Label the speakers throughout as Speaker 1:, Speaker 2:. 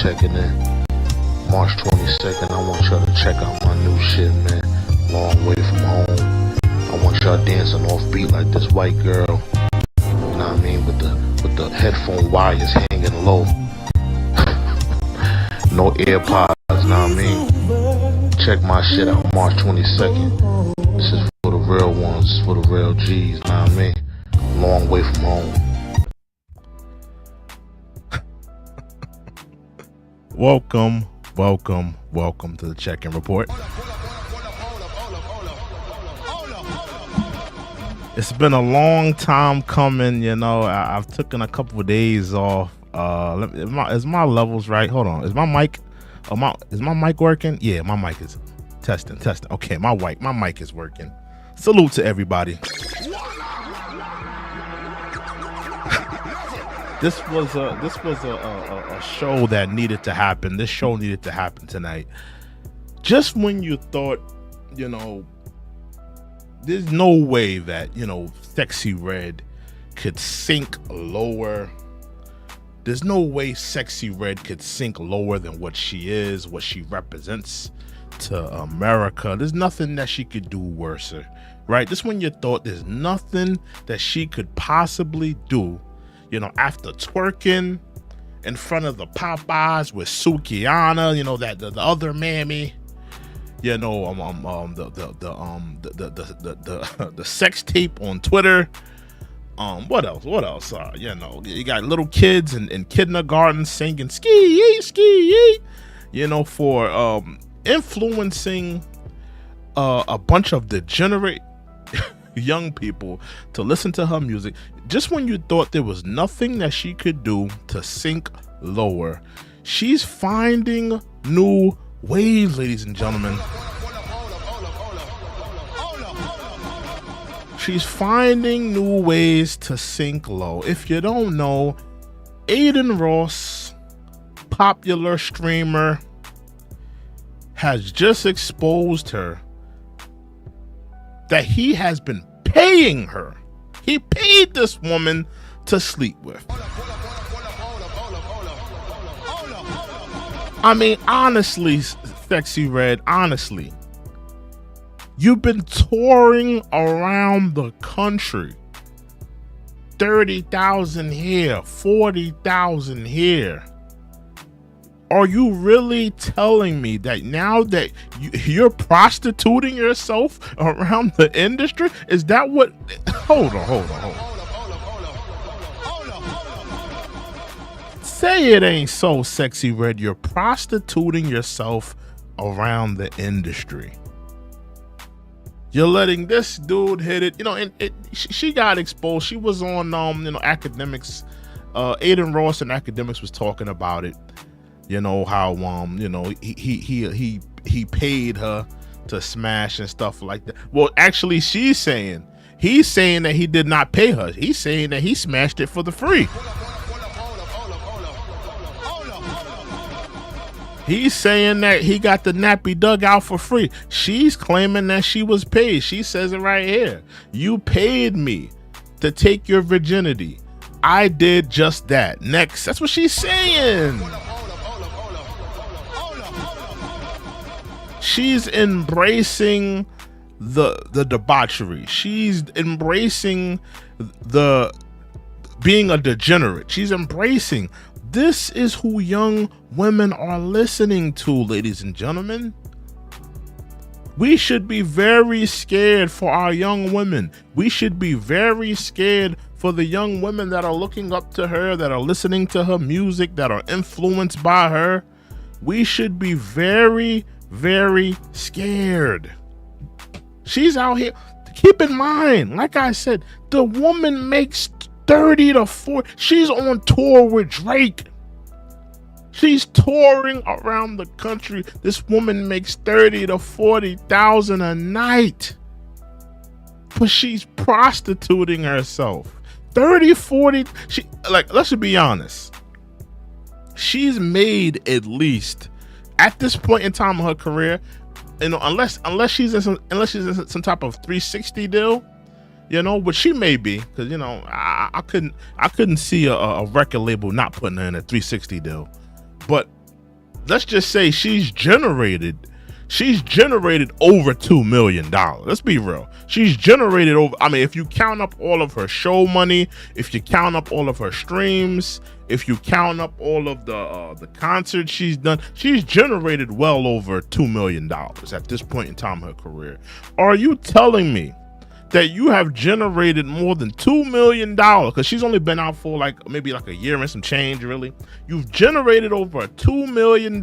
Speaker 1: checking in. March 22nd, I want y'all to check out my new shit, man. Long way from home. I want y'all dancing off beat like this white girl. You know what I mean? With the headphone wires hanging low. No AirPods, you know what I mean? Check my shit out March 22nd. This is for the real ones, for the real G's, you know what I mean? Long way from home.
Speaker 2: Welcome to the check-in report. It's been a long time coming, you know. I've taken a couple of days off. Is my levels right? Hold on. Is my mic? Is my mic working? Yeah, my mic is testing. Okay, my mic is working. Salute to everybody. This was a show that needed to happen. This show needed to happen tonight. Just when you thought, you know, there's no way that, you know, Sexyy Red could sink lower. There's no way Sexyy Red could sink lower than what she is, what she represents to America. There's nothing that she could do worse, right? Just when you thought there's nothing that she could possibly do, you know, after twerking in front of the Popeyes with Sukiana, you know, that the other mammy, you know, the sex tape on Twitter. What else? You know, you got little kids in kindergarten singing ski, you know, for influencing a bunch of degenerate young people to listen to her music. Just when you thought there was nothing that she could do to sink lower, she's finding new ways, ladies and gentlemen. She's finding new ways to sink low. If you don't know, Adin Ross, popular streamer, has just exposed her that he has been paying her. He paid this woman to sleep with. I mean, honestly, Sexyy Red, honestly, you've been touring around the country. 30,000 here, 40,000 here. Are you really telling me that now that you're prostituting yourself around the industry? Is that what? Hold on. Say it ain't so, Sexyy Red. You're prostituting yourself around the industry. You're letting this dude hit it, you know, and she got exposed. She was on, you know, academics. Adin Ross and academics was talking about it. You know how, you know, he paid her to smash and stuff like that. Well, actually, he's saying that he did not pay her. He's saying that he smashed it for the free. He's saying that he got the nappy dug out for free. She's claiming that she was paid. She says it right here. You paid me to take your virginity. I did just that. Next. That's what she's saying. She's embracing the debauchery. She's embracing the being a degenerate. She's embracing. This is who young women are listening to, ladies and gentlemen. We should be very scared for our young women. We should be very scared for the young women that are looking up to her, that are listening to her music, that are influenced by her. We should be very, very scared. She's out here. Keep in mind, like I said, the woman makes 30 to 40. She's on tour with Drake. She's touring around the country. This woman makes 30 to 40,000 a night. But she's prostituting herself. 30, 40. Let's just be honest. She's made at least at this point in time of her career, you know, unless she's in some type of 360 deal, you know, which she may be, because, you know, I couldn't see a record label not putting her in a 360 deal. But let's just say she's generated over $2 million. Let's be real. She's generated over, I mean, if you count up all of her show money, if you count up all of her streams, if you count up all of the concerts she's done, she's generated well over $2 million at this point in time in her career. Are you telling me that you have generated more than $2 million? Because she's only been out for maybe a year and some change, really. You've generated over $2 million.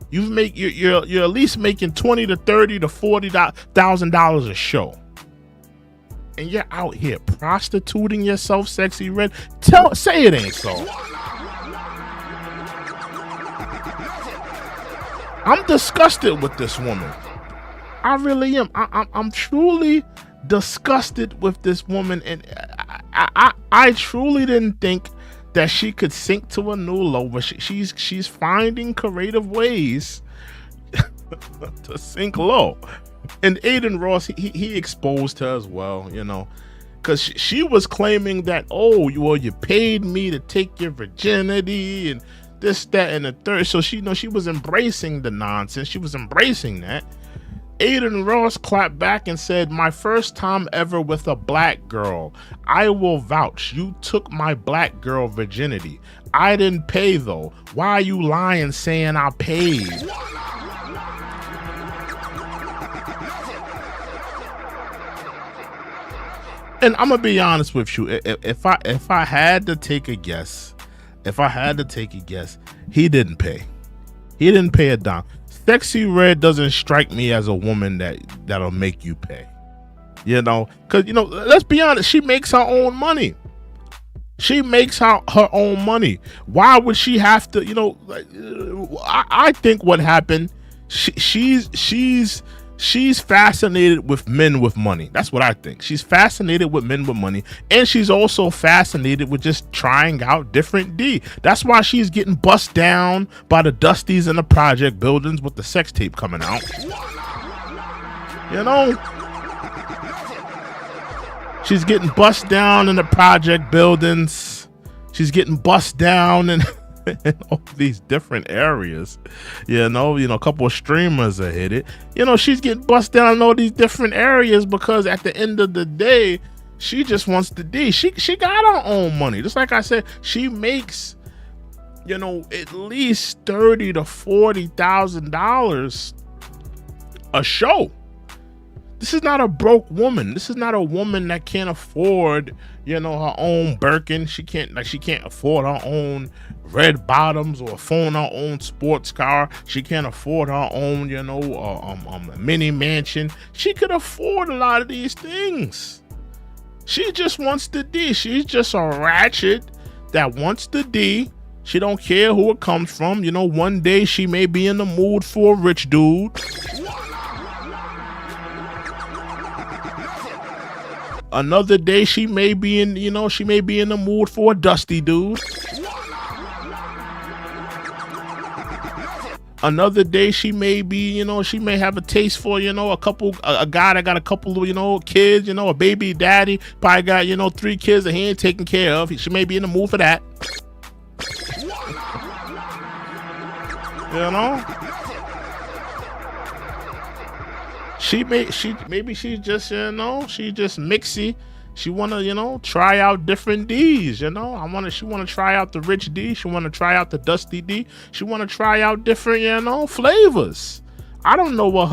Speaker 2: You're at least making $20 to $30 to $40,000 a show, and you're out here prostituting yourself, Sexyy Red. Say it ain't so. I'm disgusted with this woman. I really am. I'm truly disgusted with this woman, and I truly didn't think that she could sink to a new low, but she's finding creative ways to sink low. And Adin Ross, he exposed her as well, because she was claiming that, oh, you paid me to take your virginity and this, that, and the third. So she was embracing the nonsense. She was embracing that. Adin Ross clapped back and said, my first time ever with a black girl. I will vouch. You took my black girl virginity. I didn't pay though. Why are you lying saying I paid? And I'm gonna be honest with you. If I had to take a guess, he didn't pay. He didn't pay a dime. Sexyy Red doesn't strike me as a woman that'll make you pay, because let's be honest, she makes her own money. She makes her own money. Why would she have to? I think what happened. She's fascinated with men with money. That's what I think. She's fascinated with men with money, and she's also fascinated with just trying out different D. That's why she's getting bust down by the Dusties in the project buildings with the sex tape coming out. She's getting bust down in the project buildings. She's getting bust down in all these different areas. A couple of streamers have hit it. She's getting bust down in all these different areas because at the end of the day, she just wants the D. She got her own money. Just like I said, she makes at least $30,000 to $40,000 a show. This is not a broke woman. This is not a woman that can't afford, her own Birkin. She can't afford her own red bottoms or phone her own sports car. She can't afford her own, mini mansion. She could afford a lot of these things. She just wants the D. She's just a ratchet that wants the D. She don't care who it comes from. One day she may be in the mood for a rich dude. Another day she may be in, the mood for a dusty dude. Another day she may be, she may have a taste for, a guy that got a couple of, kids, a baby daddy, probably got, 3 kids that he ain't taking care of. She may be in the mood for that. Maybe she's just, she just mixy. She wanna, try out different D's, she wanna try out the rich D. She wanna try out the dusty D. She wanna try out different, flavors. I don't know what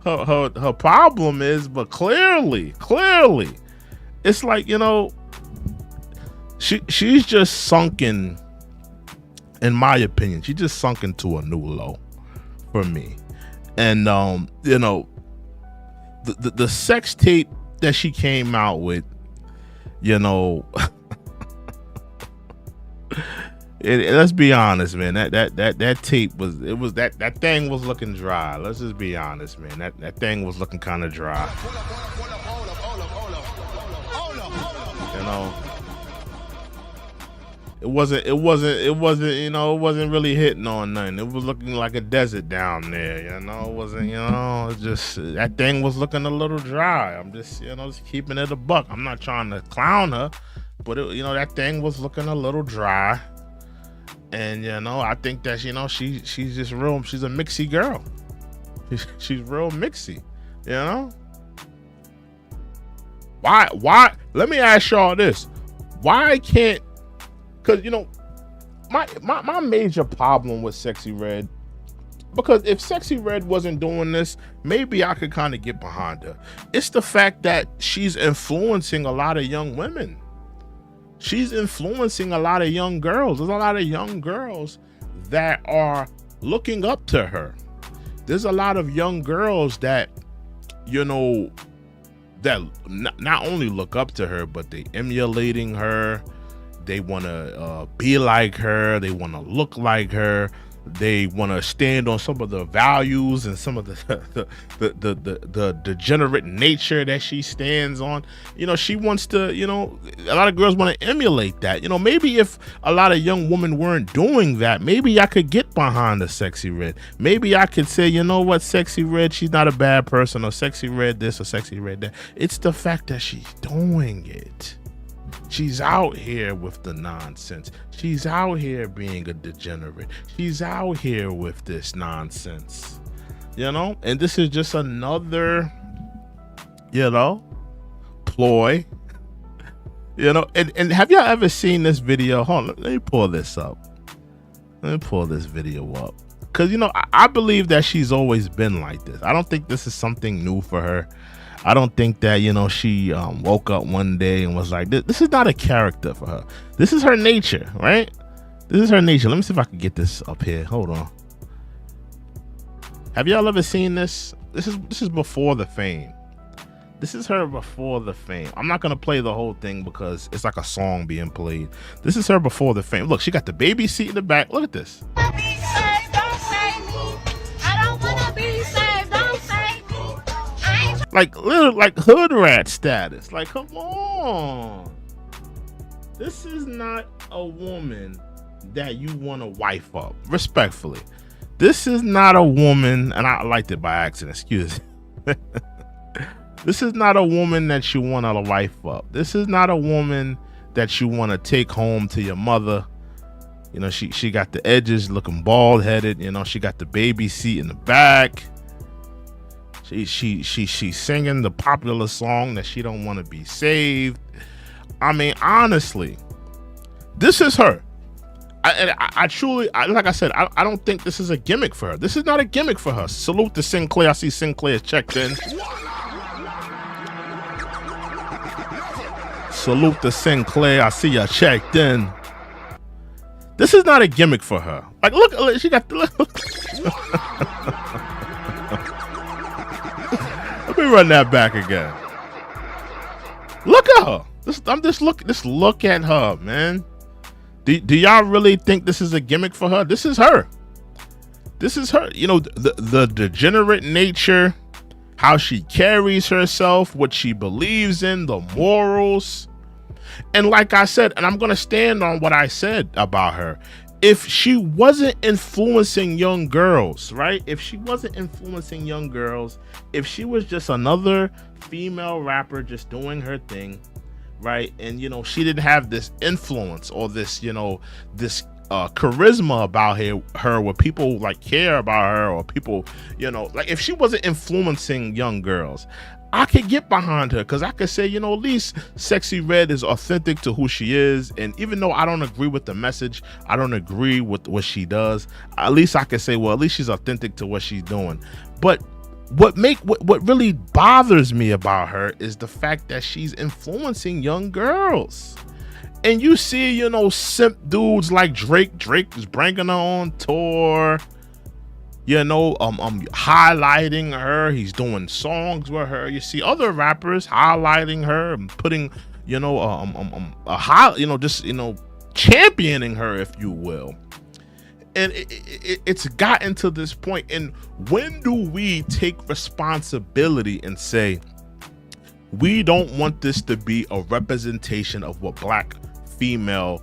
Speaker 2: her problem is, but clearly, it's like, she's just sunken. In my opinion, she just sunk into a new low for me. And the sex tape that she came out with, let's be honest, man. That tape that thing was looking dry. Let's just be honest, man. That thing was looking kind of dry. It wasn't really hitting on nothing. It was looking like a desert down there, it wasn't, just that thing was looking a little dry. I'm just, just keeping it a buck. I'm not trying to clown her, but that thing was looking a little dry. And I think that she's just real. She's a mixy girl. She's real mixy. Why? Let me ask y'all this. Why can't? Because my major problem with Sexyy Red. Because if Sexyy Red wasn't doing this, maybe I could kind of get behind her. It's the fact that she's influencing a lot of young women. She's influencing a lot of young girls. There's a lot of young girls that are looking up to her. There's a lot of young girls that, that not only look up to her, but they emulating her. They want to be like her. They want to look like her. They want to stand on some of the values and some of the degenerate nature that she stands on. She wants to, a lot of girls want to emulate that. Maybe if a lot of young women weren't doing that, maybe I could get behind the Sexyy Red. Maybe I could say, what, Sexyy Red, she's not a bad person, or Sexyy Red this or Sexyy Red that. It's the fact that she's doing it. She's out here with the nonsense. She's out here being a degenerate. She's out here with this nonsense, and this is just another, ploy, and have y'all ever seen this video? Hold on, let me pull this up. Let me pull this video up. Because, I believe that she's always been like this. I don't think this is something new for her. I don't think that, she woke up one day and was like, this is not a character for her. This is her nature, right? This is her nature. Let me see if I can get this up here. Hold on. Have y'all ever seen this? This is before the fame. This is her before the fame. I'm not going to play the whole thing because it's like a song being played. This is her before the fame. Look, she got the baby seat in the back. Look at this. Like little, like hood rat status. Like, come on. This is not a woman that you want to wife up. Respectfully, this is not a woman, and I liked it by accident. Excuse me. This is not a woman that you want to wife up. This is not a woman that you want to take home to your mother. She got the edges looking bald headed. She got the baby seat in the back. She's singing the popular song that she don't want to be saved. I mean, honestly, this is her. I truly, like I said, I don't think this is a gimmick for her. This is not a gimmick for her. Salute to Sinclair. I see Sinclair checked in. Salute to Sinclair. I see you checked in. This is not a gimmick for her. Like, look, she got the look. Let me run that back again. Look at her. Just look at her, man. Do y'all really think this is a gimmick for her? This is her. This is her. The degenerate nature, how she carries herself, what she believes in, the morals. And like I said, and I'm going to stand on what I said about her. If she wasn't influencing young girls, right? If she wasn't influencing young girls, if she was just another female rapper just doing her thing, right? And, she didn't have this influence or this, this charisma about her where people like care about her, or people, like if she wasn't influencing young girls, I could get behind her, because I could say, at least Sexyy Red is authentic to who she is. And even though I don't agree with the message, I don't agree with what she does, at least I could say, well, at least she's authentic to what she's doing. But what really bothers me about her is the fact that she's influencing young girls. And you see, simp dudes like Drake is bringing her on tour, highlighting her. He's doing songs with her. You see other rappers highlighting her and putting, championing her, if you will. And it's gotten to this point. And when do we take responsibility and say, we don't want this to be a representation of what Black female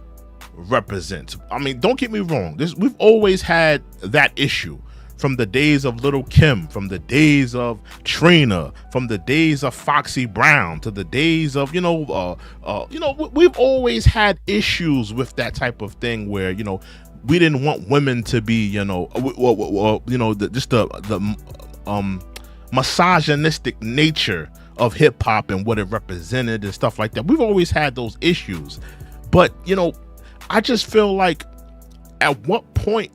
Speaker 2: represents? I mean, don't get me wrong. We've always had that issue. From the days of Little Kim, from the days of Trina, from the days of Foxy Brown, to the days of, we've always had issues with that type of thing where, we didn't want women to be, you know, just the misogynistic nature of hip hop and what it represented and stuff like that. We've always had those issues, but you know, I just feel like, at what point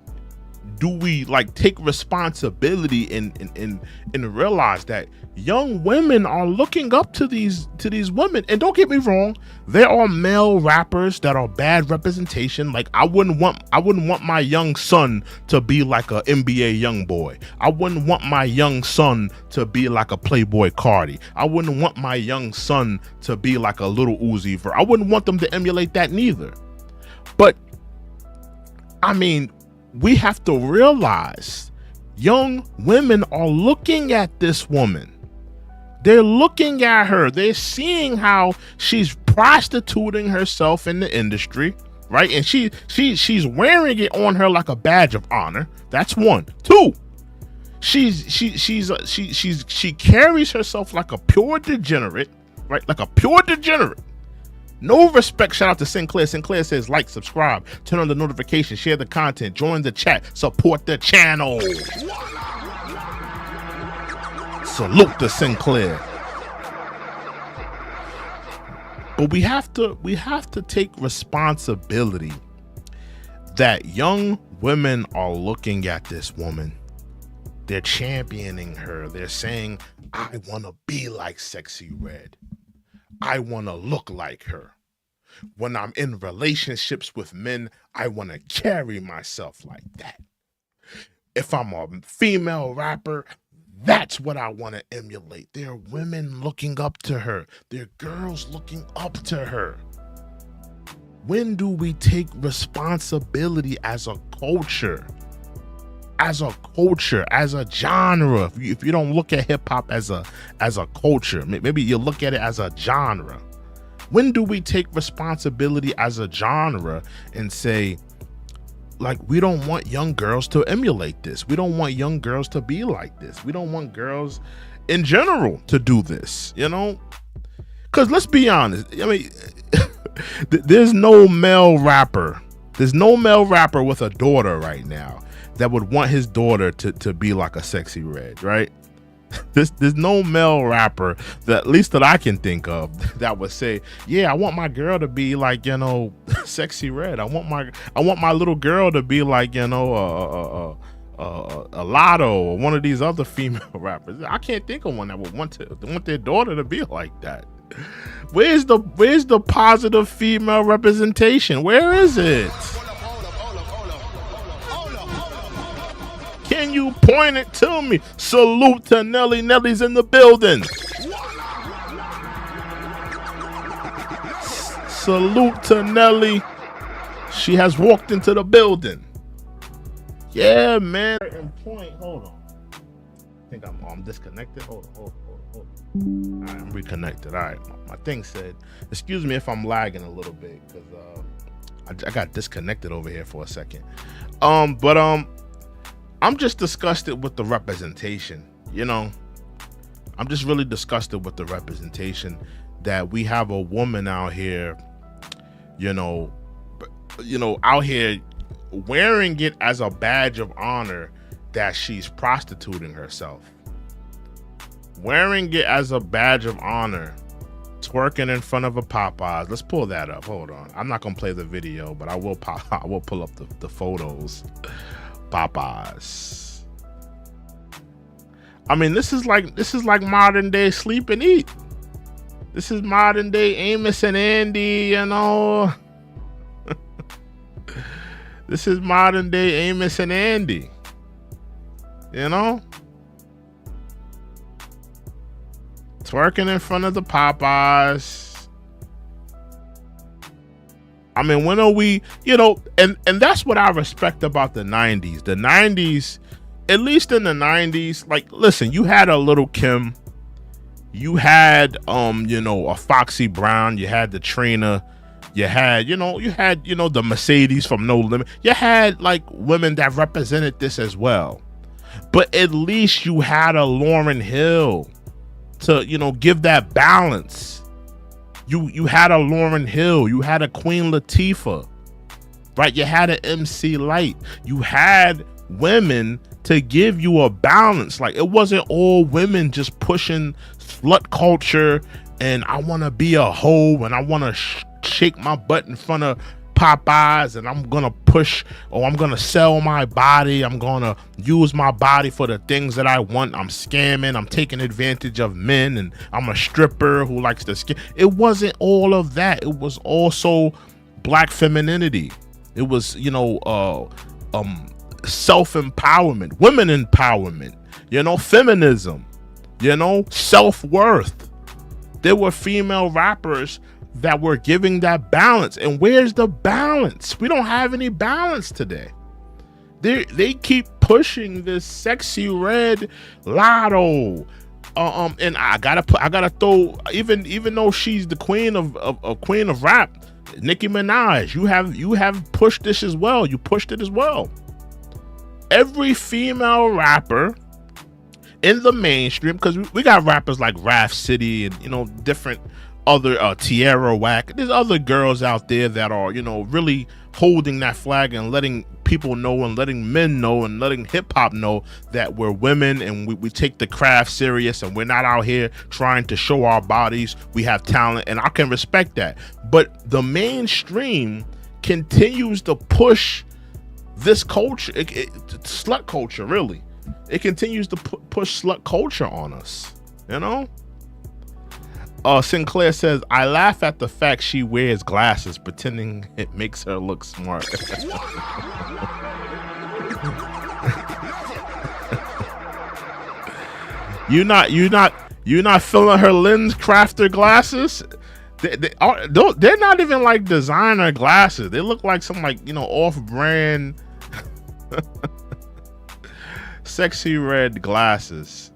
Speaker 2: do we like take responsibility and realize that young women are looking up to these women? And don't get me wrong, there are male rappers that are bad representation. Like I wouldn't want my young son to be like a NBA young boy. I wouldn't want my young son to be like a Playboy Cardi. I wouldn't want my young son to be like a Little Uzi Vert. I wouldn't want them to emulate that neither. But I mean, we have to realize young women are looking at this woman. They're looking at her. They're seeing how she's prostituting herself in the industry, right? And she's wearing it on her like a badge of honor. That's one. Two, she carries herself like a pure degenerate, right? Like a pure degenerate. No respect. Shout out to Sinclair. Sinclair says like, subscribe, turn on the notifications, share the content, join the chat, support the channel. Salute to Sinclair. But we have to take responsibility that young women are looking at this woman. They're championing her. They're saying, I want to be like Sexyy Red. I want to look like her. When I'm in relationships with men, I want to carry myself like that. If I'm a female rapper, that's what I want to emulate. There are women looking up to her. There are girls looking up to her. When do we take responsibility as a culture? As a culture, as a genre. If you don't look at hip hop as a culture, maybe you look at it as a genre. When do we take responsibility as a genre and say, like, we don't want young girls to emulate this. We don't want young girls to be like this. We don't want girls in general to do this, you know? Because let's be honest. I mean, there's no male rapper. There's no male rapper with a daughter right now that would want his daughter to be like a Sexyy Red, right? There's no male rapper that, at least that I can think of, that would say, yeah, I want my girl to be like, you know, Sexyy Red. I want my little girl to be like, you know, a Lotto or one of these other female rappers. I can't think of one that would want their daughter to be like that. Where's the positive female representation? Where is it? Can you point it to me? Salute to Nelly. Nelly's in the building. Salute to Nelly. She has walked into the building. Yeah, man. Point. Hold on. I think I'm disconnected. Hold on. All right, I'm reconnected. All right. My thing said, excuse me if I'm lagging a little bit because I got disconnected over here for a second. I'm just disgusted with the representation, you know. I'm just really disgusted with the representation that we have a woman out here, you know, out here wearing it as a badge of honor that she's prostituting herself. Wearing it as a badge of honor, twerking in front of a Popeyes. Let's pull that up. Hold on. I'm not gonna play the video, but I will pull up the photos. Popeyes. I mean, this is like modern day Sleep and Eat. This is modern day Amos and Andy, you know. This is modern day Amos and Andy, you know. Twerking in front of the Popeyes. I mean, when are we, you know, and that's what I respect about the 90s. The 90s, at least in the 90s, like, listen, you had a Little Kim, you had, you know, a Foxy Brown, you had the Trina, you had the Mercedes from No Limit. You had like women that represented this as well. But at least you had a Lauryn Hill to, you know, give that balance. You had a Lauryn Hill, you had a Queen Latifah, right? You had an MC Light. You had women to give you a balance. Like, it wasn't all women just pushing slut culture and I want to be a hoe and I want to shake my butt in front of Popeyes and I'm gonna push, or I'm gonna sell my body, I'm gonna use my body for the things that I want, I'm scamming, I'm taking advantage of men, and I'm a stripper who likes to scam. It wasn't all of that. It was also black femininity. It was, you know, self-empowerment, women empowerment, you know, feminism, you know, self-worth. There were female rappers that were giving that balance. And where's the balance? We don't have any balance today. They keep pushing this Sexyy Red Lotto. And I gotta throw, even though she's the queen of rap, Nicki Minaj, you have pushed this as well. You pushed it as well. Every female rapper in the mainstream, because we got rappers like Raf City and, you know, different other Tierra Whack. There's other girls out there that are, you know, really holding that flag and letting people know and letting men know and letting hip hop know that we're women and we take the craft serious and we're not out here trying to show our bodies. We have talent, and I can respect that. But the mainstream continues to push this culture, slut culture, really. It continues to push slut culture on us, you know? Sinclair says, I laugh at the fact she wears glasses, pretending it makes her look smart. You're not feeling her lens crafter glasses? They're not even like designer glasses. They look like some, like, you know, off-brand Sexyy Red glasses.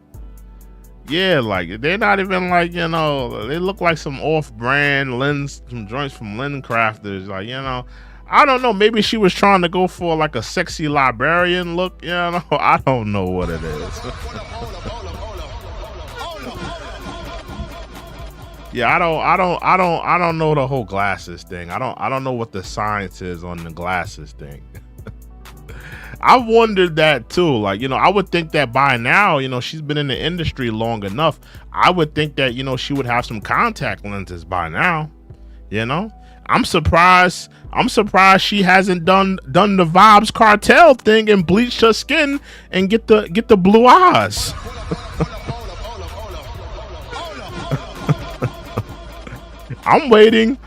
Speaker 2: Yeah, like, they're not even like, you know, they look like some off-brand lens, some joints from lens crafters. Like, you know, I don't know. Maybe she was trying to go for like a sexy librarian look. You know, I don't know what it is. Yeah, I don't know the whole glasses thing. I don't know what the science is on the glasses thing. I wondered that too. Like, you know, I would think that by now, you know, she's been in the industry long enough. I would think that, you know, she would have some contact lenses by now. You know, I'm surprised she hasn't done the Vibes Cartel thing and bleached her skin and get the blue eyes. I'm waiting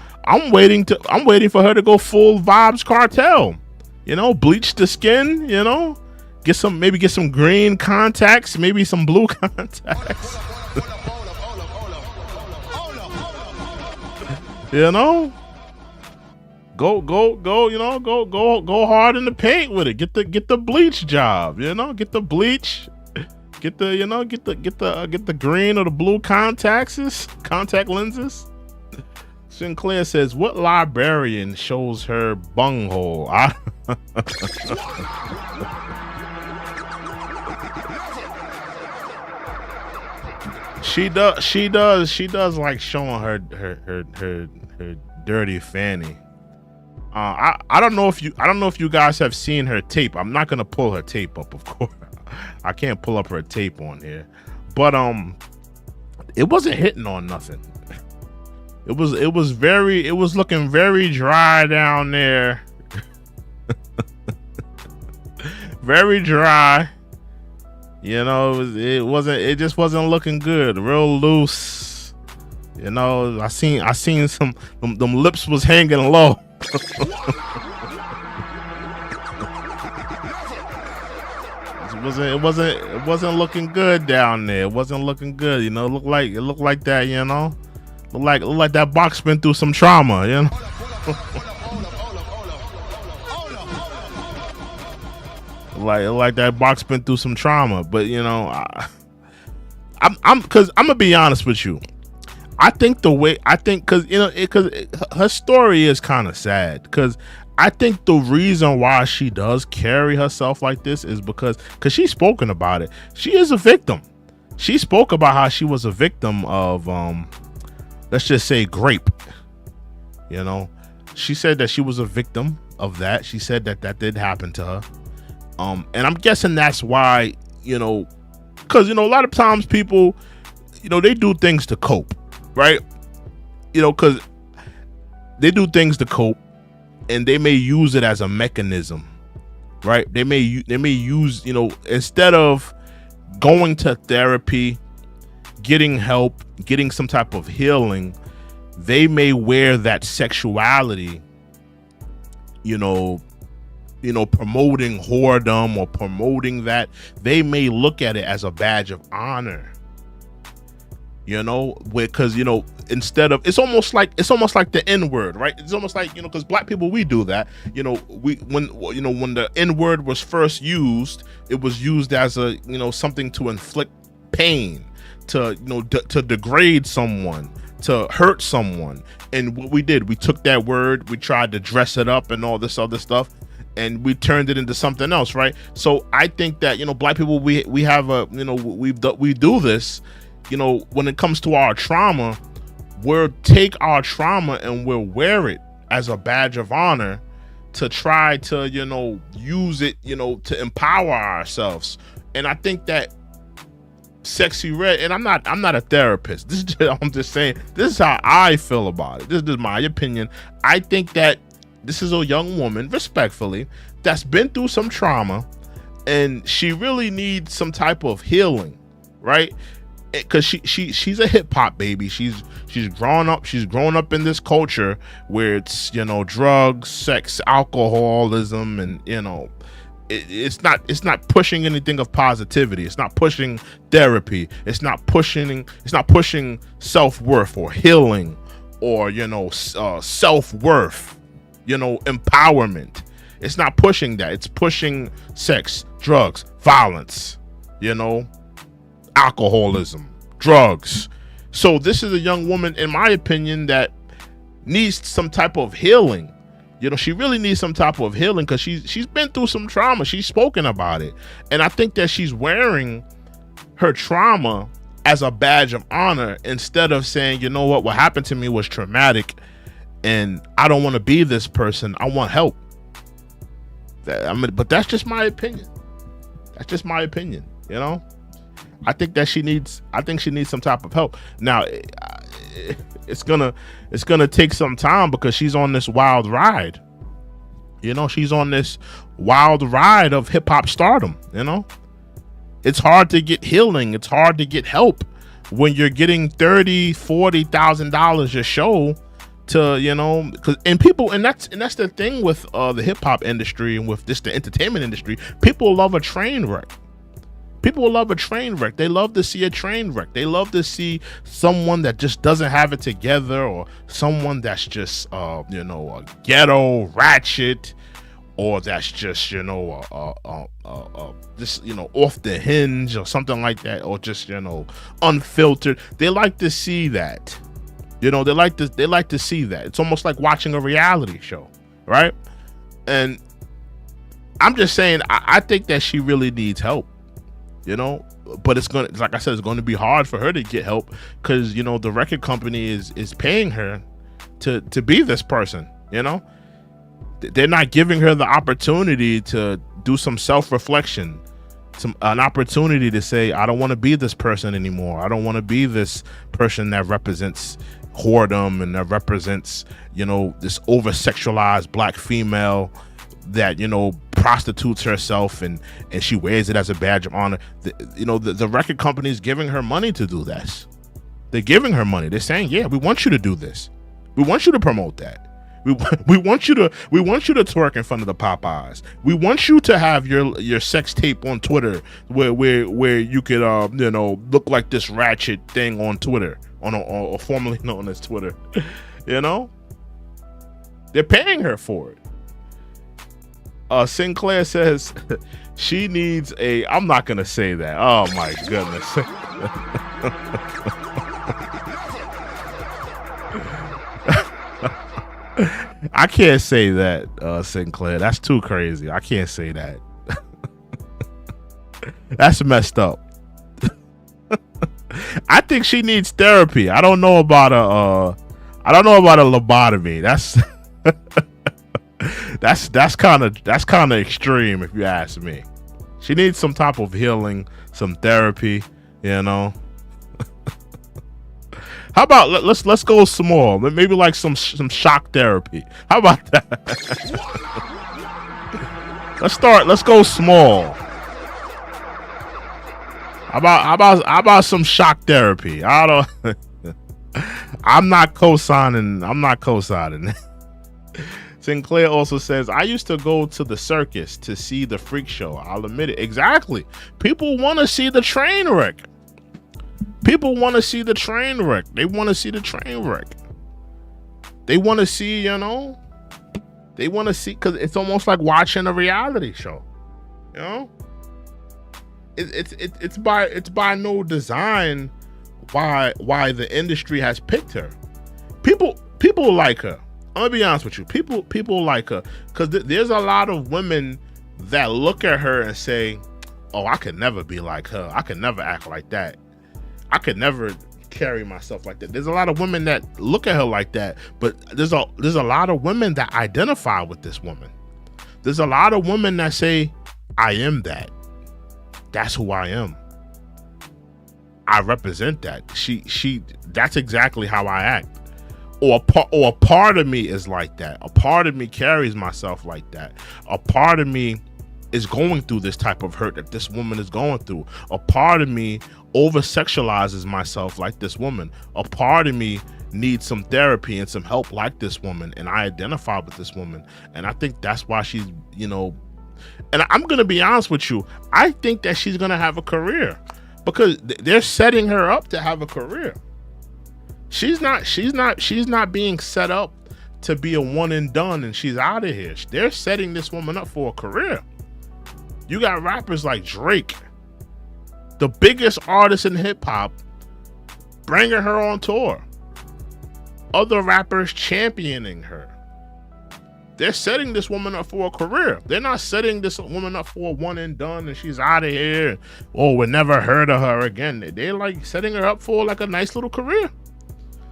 Speaker 2: for her to go full Vibes Cartel. You know, bleach the skin, you know, maybe get some green contacts, maybe some blue contacts. You know, go, you know, go hard in the paint with it. Get the bleach job, you know, get the bleach, get the green or the blue contact lenses. Sinclair says, what librarian shows her bunghole? She does like showing her dirty fanny. I don't know if you guys have seen her tape. I'm not gonna pull her tape up, of course. I can't pull up her tape on here. But it wasn't hitting on nothing. It was looking very dry down there. Very dry. You know, it just wasn't looking good. Real loose. You know, I seen some them lips was hanging low. It wasn't looking good down there. It wasn't looking good. You know, it looked like that, you know. Look like that box been through some trauma, you know. like that box been through some trauma, but you know, I'm gonna be honest with you. Because her story is kind of sad. Because I think the reason why she does carry herself like this is because she's spoken about it. She is a victim. She spoke about how she was a victim of let's just say grape. You know, she said that she was a victim of that. She said that that did happen to her. And I'm guessing that's why, because, a lot of times people, they do things to cope, right? Because they do things to cope, and they may use it as a mechanism, right? They may use, instead of going to therapy, getting help, getting some type of healing, they may wear that sexuality, promoting whoredom or promoting that. They may look at it as a badge of honor, because instead of, it's almost like the N-word, right? It's almost like, because black people, we do that. When the N-word was first used, it was used as a, something to inflict pain, to to degrade someone, to hurt someone. And what we did, we took that word, we tried to dress it up and all this other stuff, and we turned it into something else, right? So I think that, black people, we have a, we do this, when it comes to our trauma, we'll take our trauma and we'll wear it as a badge of honor to try to, use it, to empower ourselves. And I think that Sexyy Red, and I'm not a therapist. I'm just saying, this is how I feel about it. This is my opinion. I think that this is a young woman, respectfully, that's been through some trauma, and she really needs some type of healing, right? Because she's a hip hop baby. She's grown up in this culture where it's, drugs, sex, alcoholism, and it's not pushing anything of positivity. It's not pushing therapy. It's not pushing self-worth or healing or self-worth, empowerment. It's not pushing that. It's pushing sex, drugs, violence, alcoholism, drugs. So this is a young woman, in my opinion, that needs some type of healing. She really needs some type of healing because she's been through some trauma. She's spoken about it. And I think that she's wearing her trauma as a badge of honor instead of saying, what happened to me was traumatic and I don't want to be this person. I want help. But that's just my opinion. That's just my opinion, I think that she needs some type of help. Now, it's gonna take some time because she's on this wild ride. She's on this wild ride of hip hop stardom. It's hard to get healing. It's hard to get help when you're getting $30,000-$40,000 a show to, and that's the thing with the hip hop industry and with the entertainment industry. People love a train wreck. People love a train wreck. They love to see a train wreck. They love to see someone that just doesn't have it together, or someone that's just, a ghetto ratchet, or that's just, just, off the hinge or something like that, or just, unfiltered. They like to see that. They like to see that. It's almost like watching a reality show, right? And I'm just saying, I think that she really needs help. But it's gonna, like I said, it's going to be hard for her to get help because the record company is paying her to be this person. They're not giving her the opportunity to do some self-reflection, an opportunity to say, I don't want to be this person anymore. I don't want to be this person that represents whoredom and that represents this over-sexualized black female that prostitutes herself and she wears it as a badge of honor. The record company is giving her money to do this. They're giving her money. They're saying, yeah, we want you to do this. We want you to promote that. We want you to twerk in front of the Popeyes. We want you to have your sex tape on Twitter where you could look like this ratchet thing on Twitter, or formerly known as Twitter. They're paying her for it. Sinclair says she needs a, I'm not gonna say that. Oh my goodness. I can't say that, Sinclair. That's too crazy. I can't say that. That's messed up. I think she needs therapy. I don't know about a lobotomy. that's kind of extreme if you ask me. She needs some type of healing, some therapy, you know. How about let's go small? Maybe like some shock therapy. How about that? Let's go small. How about some shock therapy? I don't. I'm not co-signing. Sinclair also says, I used to go to the circus to see the freak show. I'll admit it. Exactly. People want to see the train wreck. People want to see the train wreck. They want to see the train wreck. They want to see, you know, they want to see, because it's almost like watching a reality show, you know. It's by no design why the industry has picked her. People like her. I'm gonna be honest with you. People like her because there's a lot of women that look at her and say, "Oh, I could never be like her. I could never act like that. I could never carry myself like that." There's a lot of women that look at her like that, but there's a lot of women that identify with this woman. There's a lot of women that say, "I am that. That's who I am. I represent that. That's exactly how I act." Or a part of me is like that. A part of me carries myself like that. A part of me is going through this type of hurt that this woman is going through. A part of me over-sexualizes myself like this woman. A part of me needs some therapy and some help like this woman, and I identify with this woman. And I think that's why she's, you know, and I'm going to be honest with you, I think that she's going to have a career because they're setting her up to have a career. She's not being set up to be a one and done and she's out of here. They're setting this woman up for a career. You got rappers like Drake, the biggest artist in hip hop, bringing her on tour. Other rappers championing her. They're setting this woman up for a career. They're not setting this woman up for a one and done and she's out of here. Oh, we never heard of her again. They're like setting her up for like a nice little career.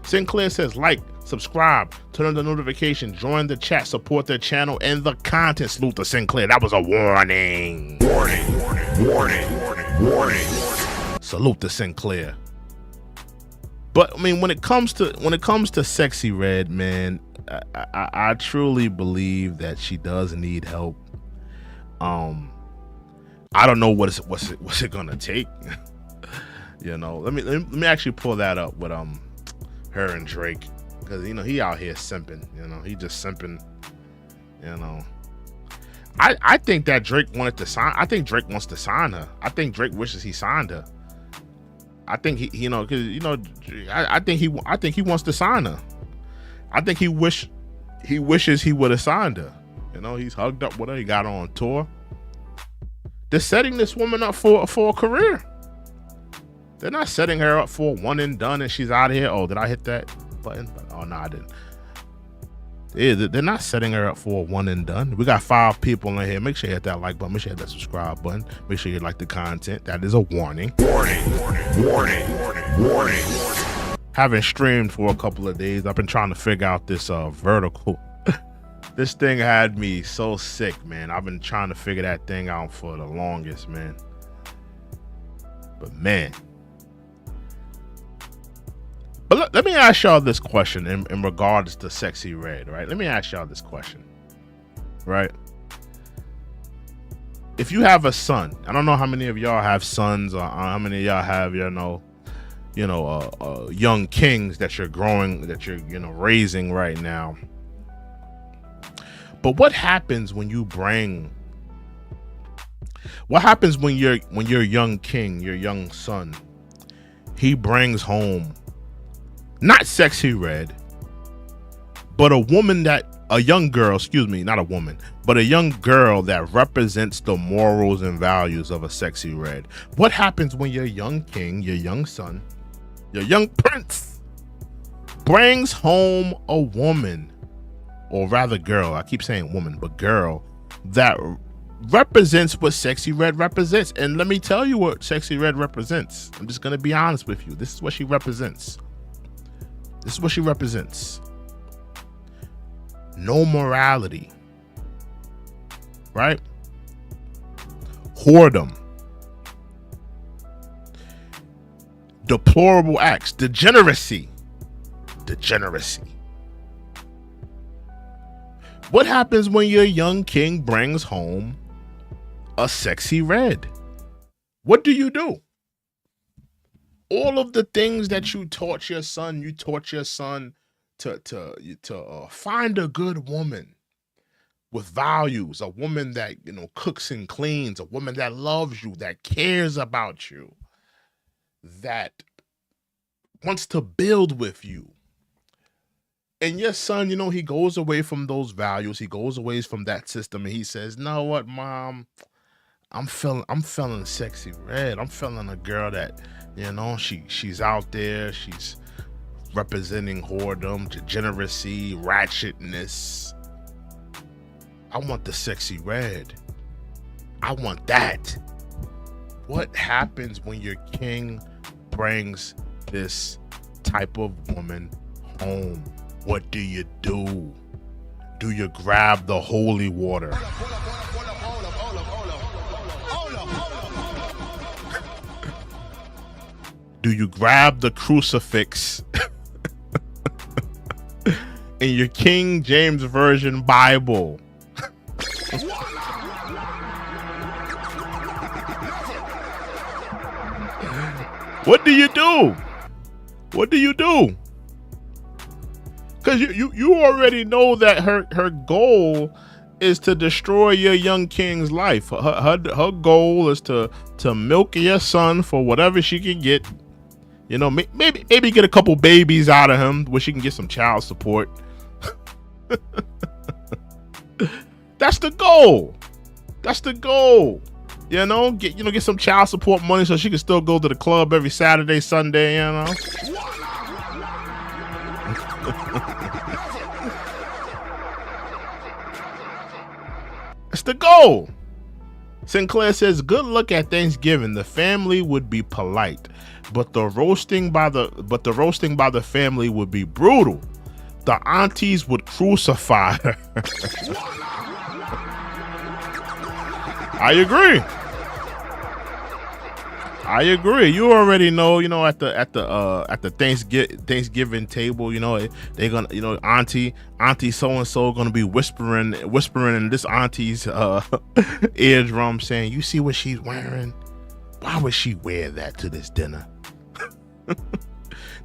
Speaker 2: Sinclair says, like, subscribe, turn on the notification, join the chat, support their channel and the content. Salute to Sinclair. That was a warning. Warning. Salute to Sinclair. But I mean, when it comes to Sexyy Red, man, I truly believe that she does need help. I don't know what's it gonna take. You know, let me actually pull that up with her and Drake, because you know he out here simping. You know, he just simping. You know, I think that Drake wanted to sign. I think Drake wants to sign her. I think Drake wishes he signed her. I think he, you know, because you know, I think he wants to sign her. I think he wishes he would have signed her. You know, he's hugged up with her. He got her on tour. They're setting this woman up for a career. They're not setting her up for one and done and she's out of here. Oh, did I hit that button? Oh, no, I didn't. Yeah, they're not setting her up for one and done. We got 5 people in here. Make sure you hit that like button. Make sure you hit that subscribe button. Make sure you like the content. That is a warning. Warning. Haven't streamed for a couple of days. I've been trying to figure out this vertical. This thing had me so sick, man. I've been trying to figure that thing out for the longest, man. But man. But let me ask y'all this question in regards to Sexyy Red, right? Let me ask y'all this question, right? If you have a son, I don't know how many of y'all have sons or how many of y'all have, young kings that you're growing, that you're, raising right now. But what happens when you what happens when your young king, your young son, he brings home not Sexyy Red, but a young girl that represents the morals and values of a Sexyy Red. What happens when your young king, your young son, your young prince brings home a woman, or rather girl, I keep saying woman, but girl, that represents what Sexyy Red represents? And let me tell you what Sexyy Red represents. I'm just going to be honest with you. This is what she represents. No morality. right? Whoredom, deplorable acts, degeneracy. What happens when your young king brings home a sexy red? What do you do? All of the things that you taught your son to find a good woman with values, a woman that, you know, cooks and cleans, a woman that loves you, that cares about you, that wants to build with you. And your son, you know, he goes away from those values, he goes away from that system, and he says, "Know what, Mom? I'm feeling sexy red. I'm feeling a girl that, you know, she's out there, she's representing whoredom, degeneracy, ratchetness. I want the sexy red. I want that." What happens when your king brings this type of woman home? What do you do? Do you grab the holy water? Do you grab the crucifix in your King James Version Bible? What do you do? What do you do? Because you already know that her goal is to destroy your young king's life. Her goal is to milk your son for whatever she can get. You know, maybe get a couple babies out of him where she can get some child support. That's the goal. That's the goal. You know, get some child support money so she can still go to the club every Saturday, Sunday, you know. It's the goal. Sinclair says, "Good look at Thanksgiving. The family would be polite, but the roasting by the family would be brutal. The aunties would crucify her." I agree. You already know, at the Thanksgiving table, you know, they're gonna, you know, auntie so and so gonna be whispering in this auntie's eardrum, saying, "You see what she's wearing? Why would she wear that to this dinner?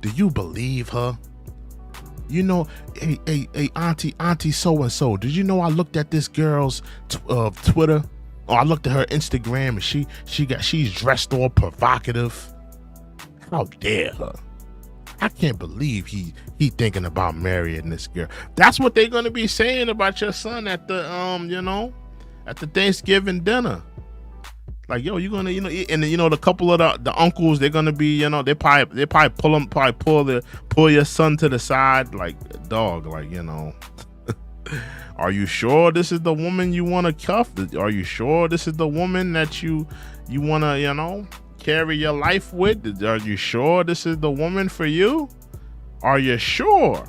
Speaker 2: Do you believe her? You know, hey, auntie so and so. Did you know I looked at this girl's Twitter? Oh, I looked at her Instagram and she's dressed all provocative. How dare her? I can't believe he thinking about marrying this girl." That's what they're gonna be saying about your son at the at the Thanksgiving dinner. Like, yo, you're gonna, and the couple of the uncles, they're gonna be, they probably pull your son to the side, like, dog, like, are you sure this is the woman you want to cuff? Are you sure this is the woman that you want to, carry your life with? Are you sure this is the woman for you? Are you sure?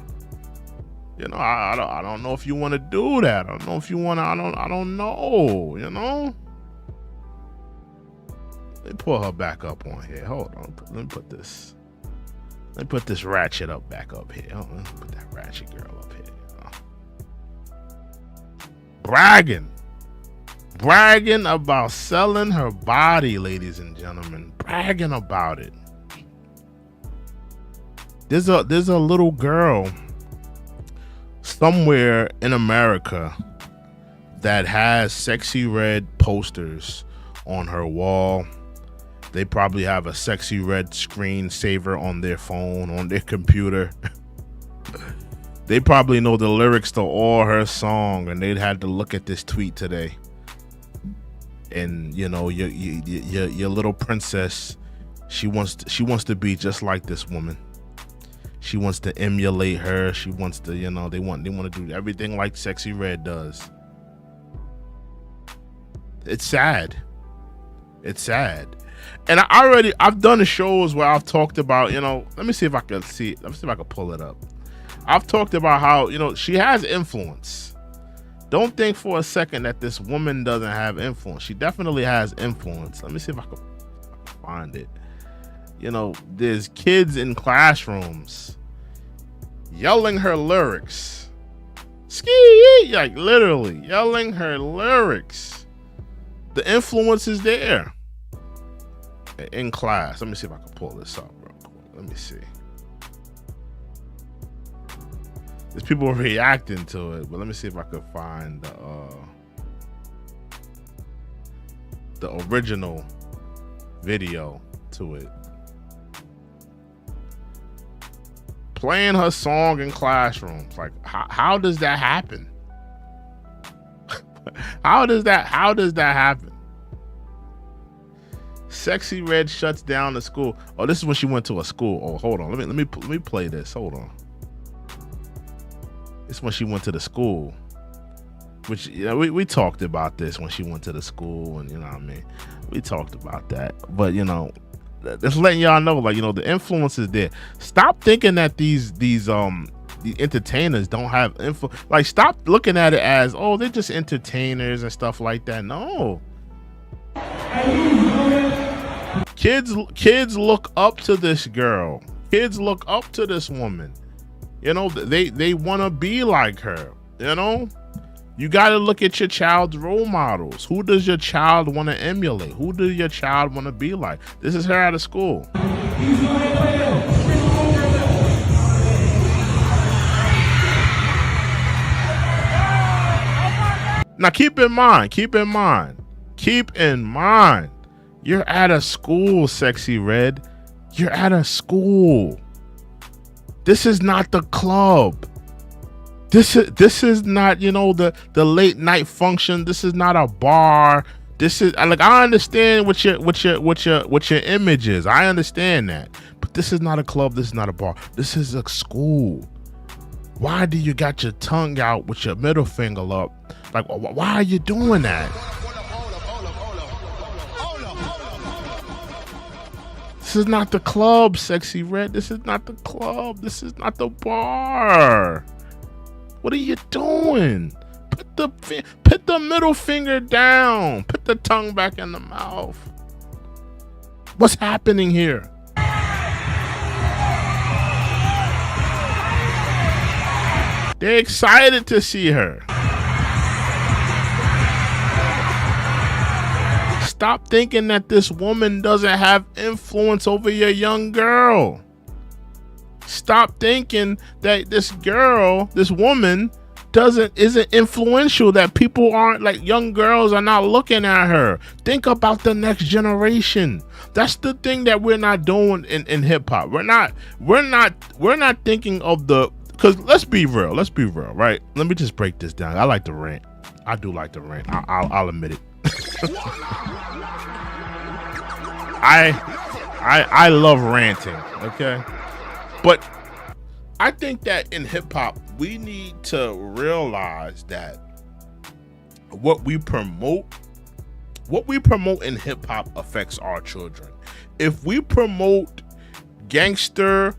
Speaker 2: I don't know if you want to do that. I don't know if you want to, I don't know, Let me pull her back up on here. Hold on. Let me put this ratchet up back up here. Hold on. Put that ratchet girl up here. Bragging about selling her body, ladies and gentlemen. Bragging about it. There's a little girl somewhere in America that has Sexyy Red posters on her wall. They probably have a Sexyy Red screensaver on their phone, on their computer. They probably know the lyrics to all her song, and they'd had to look at this tweet today. And your little princess, she wants to be just like this woman. She wants to emulate her. She wants to, they want to do everything like Sexyy Red does. It's sad. It's sad. And I've done shows where I've talked about, let me see if I can pull it up. I've talked about how, she has influence. Don't think for a second that this woman doesn't have influence. She definitely has influence. Let me see if I can find it. You know, there's kids in classrooms yelling her lyrics. Ski, like literally yelling her lyrics. The influence is there in class. Let me see if I can pull this up real quick. Let me see. There's people reacting to it, but let me see if I could find the original video to it. Playing her song in classrooms. Like, how does that happen? How does that happen? Sexyy Red shuts down the school. Oh, this is when she went to a school. Oh, hold on. Let me play this. Hold on. It's when she went to the school, which, you know, we talked about this when she went to the school, and you know what I mean, we talked about that. But you know, just letting y'all know, like, you know, the influence is there. Stop thinking that these entertainers don't have info. Like, stop looking at it as, oh, they're just entertainers and stuff like that. No. Kids look up to this girl. Kids look up to this woman. You know, they want to be like her. You know, you got to look at your child's role models. Who does your child want to emulate? Who does your child want to be like? This is her out of school. Now keep in mind, you're at a school, Sexyy Red. You're at a school. This is not the club. This is not, you know, the late night function. This is not a bar. This is, like, I understand what your image is. I understand that. But this is not a club. This is not a bar. This is a school. Why do you got your tongue out with your middle finger up? Like, why are you doing that? This is not the club, Sexyy Red. This is not the club. This is not the bar. What are you doing? Put the middle finger down. Put the tongue back in the mouth. What's happening here? They're excited to see her. Stop thinking that this woman doesn't have influence over your young girl. Stop thinking that this woman isn't influential, that people aren't, like, young girls are not looking at her. Think about the next generation. That's the thing that we're not doing in hip hop. We're not thinking of the, because let's be real, right? Let me just break this down. I like to rant. I do like to rant. I'll admit it. I love ranting, okay? But I think that in hip hop, we need to realize that what we promote in hip hop affects our children. If we promote gangster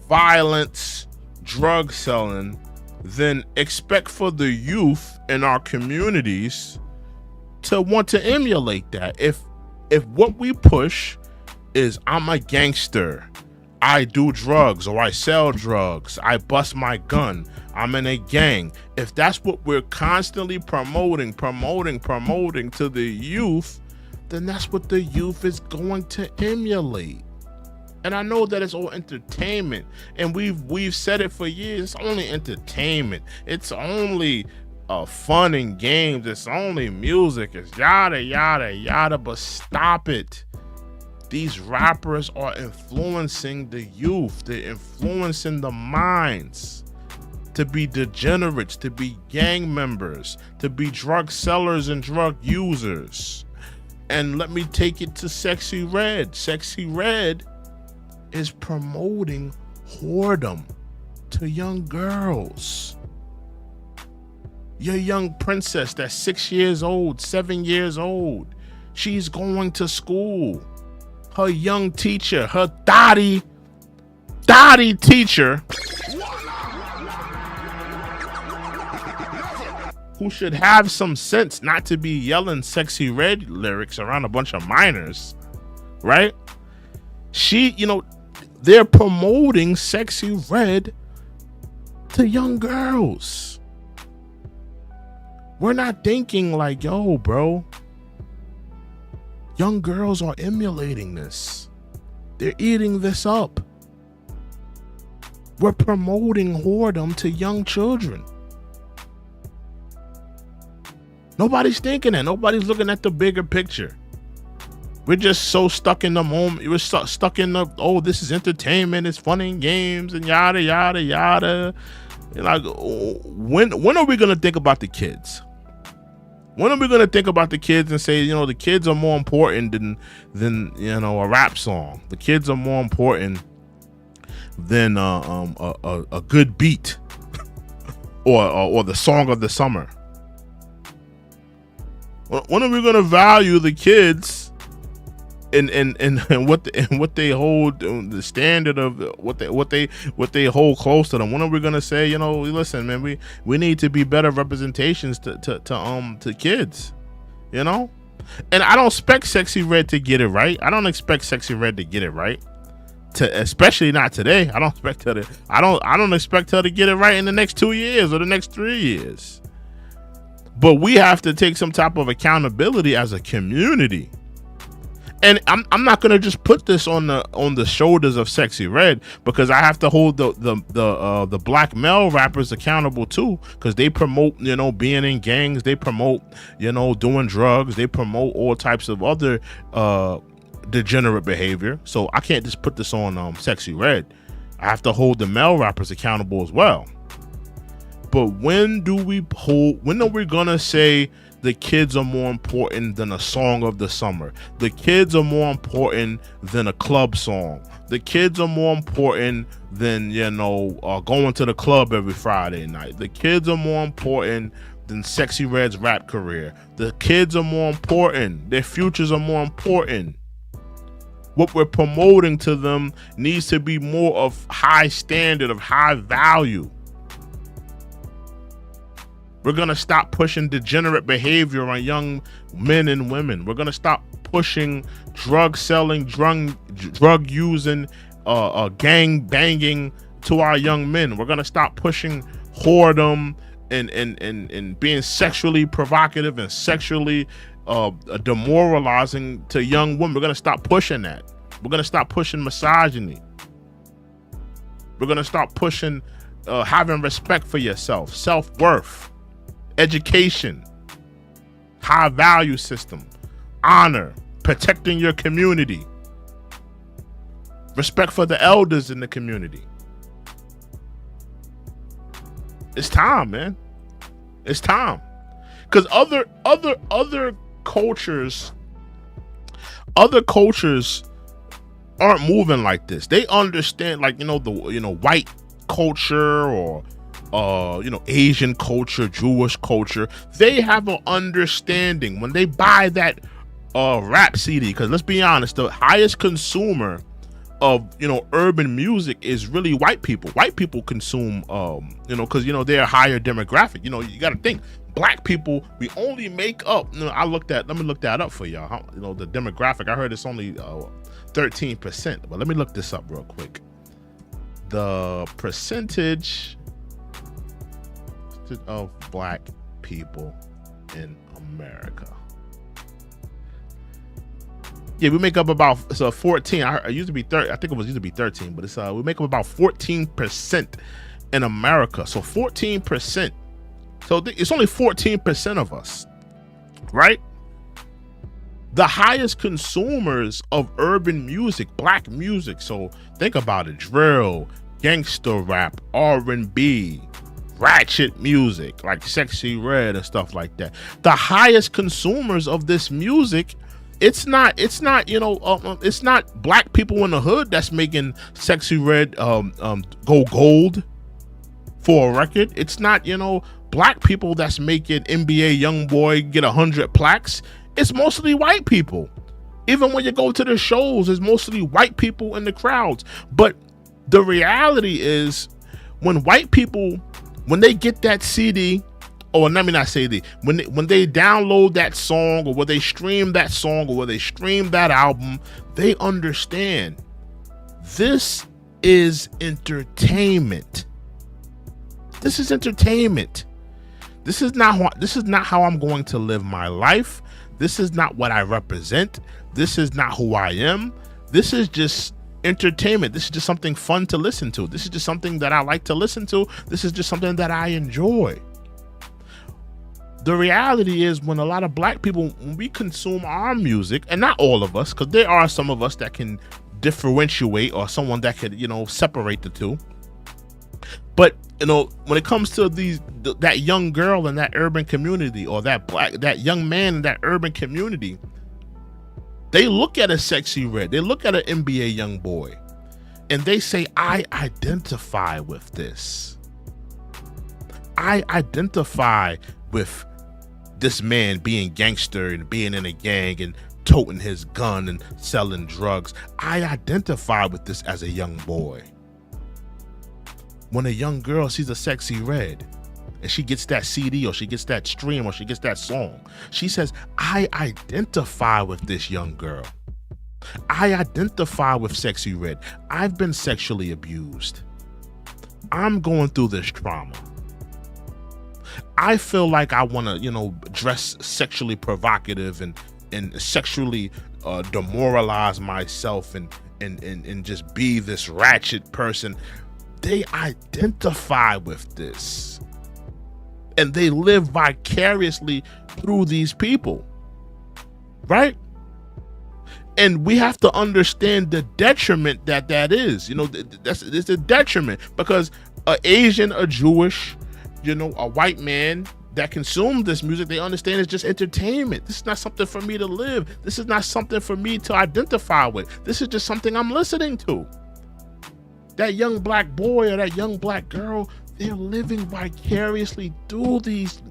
Speaker 2: violence, drug selling, then expect for the youth in our communities to want to emulate that. If what we push is, I'm a gangster, I do drugs, or I sell drugs, I bust my gun, I'm in a gang. If that's what we're constantly promoting to the youth, then that's what the youth is going to emulate. And I know that it's all entertainment, and we've said it for years. It's only entertainment. It's only fun and games. It's only music. It's yada yada yada. But stop it. These rappers are influencing the youth. They're influencing the minds to be degenerates, to be gang members, to be drug sellers and drug users. And let me take it to Sexyy Red. Sexyy Red is promoting whoredom to young girls. Your young princess that's 6 years old, 7 years old, she's going to school. Her young teacher, her daddy teacher who should have some sense not to be yelling Sexyy Red lyrics around a bunch of minors, right? They're promoting Sexyy Red to young girls. We're not thinking like, yo, bro, young girls are emulating this. They're eating this up. We're promoting whoredom to young children. Nobody's thinking that. Nobody's looking at the bigger picture. We're just so stuck in the moment. We're stuck in the, oh, this is entertainment, it's fun and games, and yada, yada, yada. And like, when are we going to think about the kids? When are we going to think about the kids and say, the kids are more important than a rap song? The kids are more important than a good beat or the song of the summer. When are we going to value the kids and what they hold, the standard of what they hold close to them? When are we going to say, listen, man, we need to be better representations to kids, And I don't expect Sexyy Red to get it right. I don't expect Sexyy Red to get it right. Especially not today. I don't expect her to get it right in the next 2 years or the next 3 years. But we have to take some type of accountability as a community. And I'm not gonna just put this on the shoulders of Sexyy Red, because I have to hold the black male rappers accountable too, because they promote being in gangs, they promote doing drugs, they promote all types of other degenerate behavior. So I can't just put this on Sexyy Red. I have to hold the male rappers accountable as well. But when are we gonna say the kids are more important than a song of the summer? The kids are more important than a club song. The kids are more important than going to the club every Friday night. The kids are more important than Sexyy Red's rap career. The kids are more important. Their futures are more important. What we're promoting to them needs to be more of high standard, of high value. We're going to stop pushing degenerate behavior on young men and women. We're going to stop pushing drug selling, drug using, gang banging to our young men. We're going to stop pushing whoredom and being sexually provocative and sexually demoralizing to young women. We're going to stop pushing that. We're going to stop pushing misogyny. We're going to stop pushing having respect for yourself, self-worth, education, high value system, honor, protecting your community, respect for the elders in the community. It's time, man. It's time. Because other cultures aren't moving like this. They understand, like, white culture or Asian culture, Jewish culture. They have an understanding when they buy that rap CD. Because let's be honest, the highest consumer of urban music is really white people. White people consume because they're a higher demographic. You got to think, black people, we only make up, let me look that up for y'all. The demographic, I heard it's only 13%, but let me look this up real quick. The percentage of black people in America. Yeah, we make up about 14. I used to be 30. I think it used to be 13, but it's we make up about 14% in America. So 14%. So it's only 14% of us, right? The highest consumers of urban music, black music. So think about it: drill, gangster rap, R&B, ratchet music like Sexyy Red and stuff like that. The highest consumers of this music, it's not black people in the hood that's making Sexyy Red go gold for a record. It's not black people that's making NBA YoungBoy get 100 plaques. It's mostly white people. Even when you go to the shows, it's mostly white people in the crowds. But the reality is, when white people, when they get that CD or let me not say when they download that song, or when they stream that song, or when they stream that album, they understand this is entertainment. This is entertainment. This is not how I'm going to live my life. This is not what I represent. This is not who I am. This is just entertainment. This is just something fun to listen to. This is just something that I like to listen to. This is just something that I enjoy. The reality is, when a lot of black people, when we consume our music, and not all of us, because there are some of us that can differentiate, or someone that could, separate the two. But when it comes to that young girl in that urban community, or that young man in that urban community, they look at a Sexyy Red, they look at an NBA young boy, and they say, I identify with this. I identify with this man being gangster and being in a gang and toting his gun and selling drugs. I identify with this as a young boy. When a young girl sees a Sexyy Red and she gets that CD, or she gets that stream, or she gets that song, she says, I identify with this young girl. I identify with Sexyy Red. I've been sexually abused. I'm going through this trauma. I feel like I want to, dress sexually provocative and sexually demoralize myself and just be this ratchet person. They identify with this, and they live vicariously through these people, right? And we have to understand the detriment that is. It's a detriment, because a Asian, a Jewish, a white man that consumes this music, they understand it's just entertainment. This is not something for me to live. This is not something for me to identify with. This is just something I'm listening to. That young black boy or that young black girl, they're living vicariously through this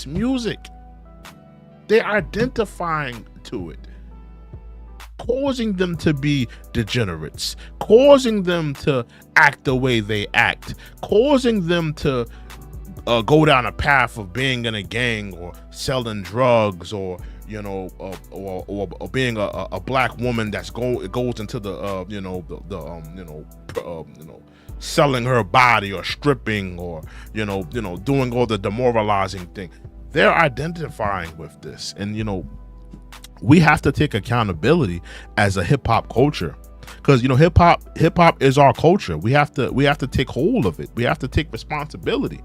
Speaker 2: music. They're identifying to it, causing them to be degenerates, causing them to act the way they act, causing them to go down a path of being in a gang, or selling drugs, or or being a black woman that's goes into selling her body, or stripping, or doing all the demoralizing thing. They're identifying with this, and we have to take accountability as a hip hop culture, because hip hop is our culture. We have to take hold of it. We have to take responsibility.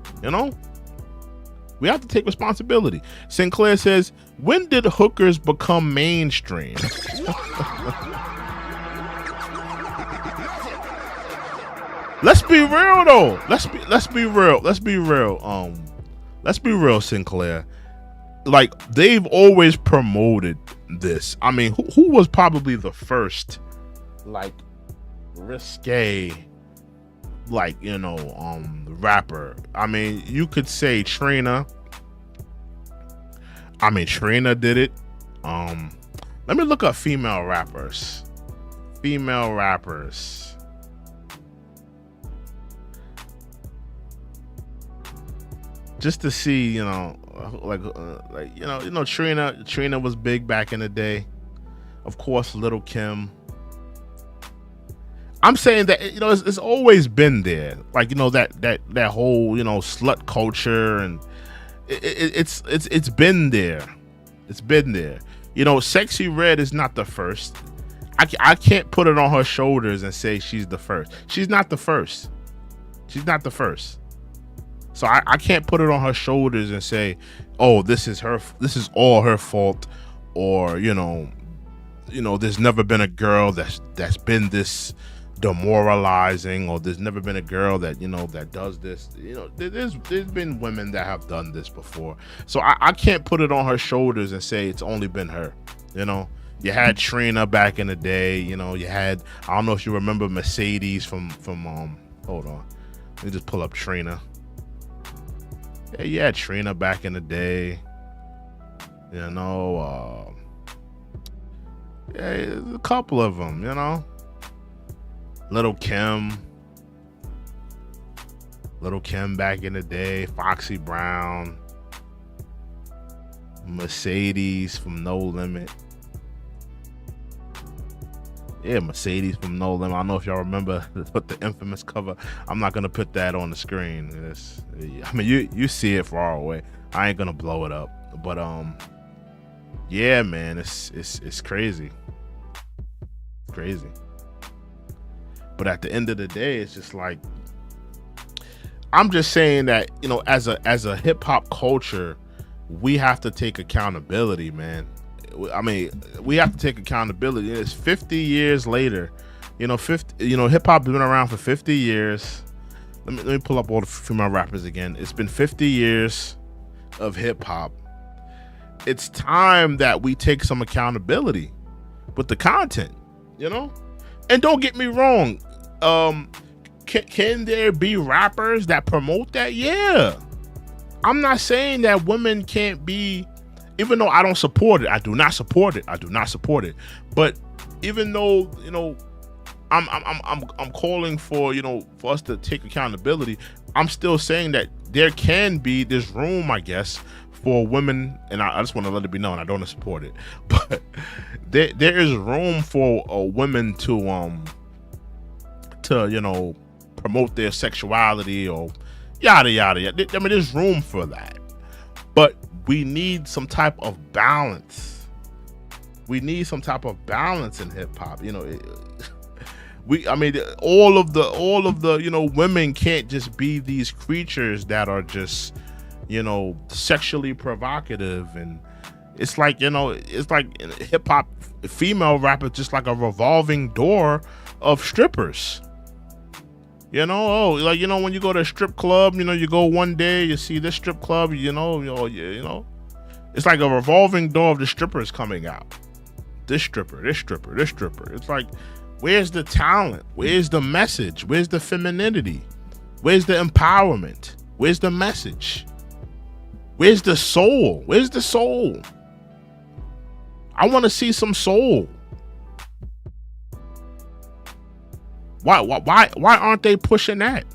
Speaker 2: We have to take responsibility. Sinclair says, when did hookers become mainstream? Let's be real though. Let's be real. Let's be real, Sinclair. Like, they've always promoted this. I mean, who was probably the first, like, risque, like, rapper? I mean, you could say Trina. I mean, Trina did it. Let me look up female rappers. Just to see, Trina was big back in the day. Of course, Little Kim. I'm saying that it's always been there, like that whole slut culture, and it's been there. It's been there. Sexyy Red is not the first. I can't put it on her shoulders and say she's the first. She's not the first. So I can't put it on her shoulders and say, oh, this is all her fault, or there's never been a girl that's been this demoralizing, or there's never been a girl that that does this. There's been women that have done this before, so I can't put it on her shoulders and say it's only been her. You had Trina back in the day. You had, I don't know if you remember Mercedes from hold on, let me just pull up Trina. Yeah, you had Trina back in the day. Yeah, a couple of them. Little Kim back in the day, Foxy Brown, Mercedes from No Limit. Yeah, Mercedes from No Limit. I don't know if y'all remember the infamous cover. I'm not gonna put that on the screen. I mean, you see it far away. I ain't gonna blow it up. But yeah, man, it's crazy. Crazy. But at the end of the day, it's just like, I'm just saying that, you know, as a hip hop culture, we have to take accountability, man. I mean, we have to take accountability. It's 50 years later. You know, hip hop has been around for 50 years. Let me pull up all the female rappers again. It's been 50 years of hip hop. It's time that we take some accountability with the content, you know? And don't get me wrong, can there be rappers that promote that? Yeah. I'm not saying that women can't be, even though I don't support it. I do not support it. But even though, you know, I'm calling for, you know, for us to take accountability, I'm still saying that there can be this room, I guess, for women, and I just want to let it be known I don't support it, but there is room for women to you know, promote their sexuality or yada yada yada. I mean, there's room for that, but we need some type of balance. We need some type of balance in hip hop. You know, I mean, all of the you know, women can't just be these creatures that are just, you know, sexually provocative. And it's like, you know, it's like hip hop female rap is just like a revolving door of strippers. You know, like, you know, when you go to a strip club, you know, you go one day, you see this strip club, you know, it's like a revolving door of the strippers coming out. This stripper. It's like, where's the talent? Where's the message? Where's the femininity? Where's the empowerment? Where's the message? Where's the soul? Where's the soul? I want to see some soul. Why aren't they pushing that?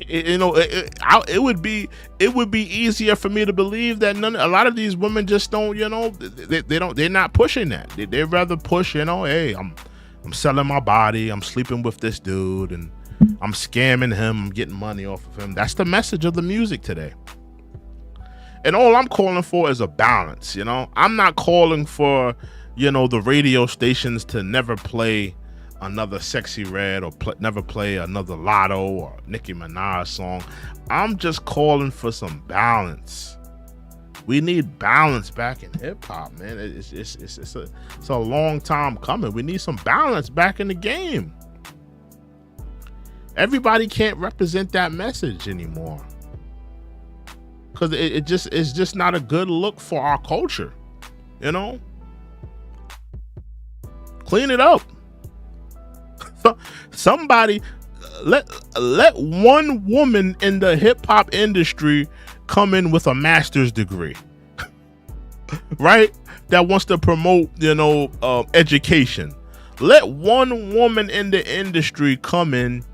Speaker 2: You know, it would be easier for me to believe that a lot of these women just don't, you know, they're not pushing that. They'd rather push, you know, hey, I'm selling my body, I'm sleeping with this dude, and I'm scamming him, I'm getting money off of him. That's the message of the music today. And all I'm calling for is a balance, you know? I'm not calling for, you know, the radio stations to never play another Sexyy Red or never play another Lotto or Nicki Minaj song. I'm just calling for some balance. We need balance back in hip hop, man. It's a long time coming. We need some balance back in the game. Everybody can't represent that message anymore, because it's just not a good look for our culture, you know? Clean it up. Somebody let one woman in the hip hop industry come in with a master's degree, right? That wants to promote, you know, education. Let one woman in the industry come in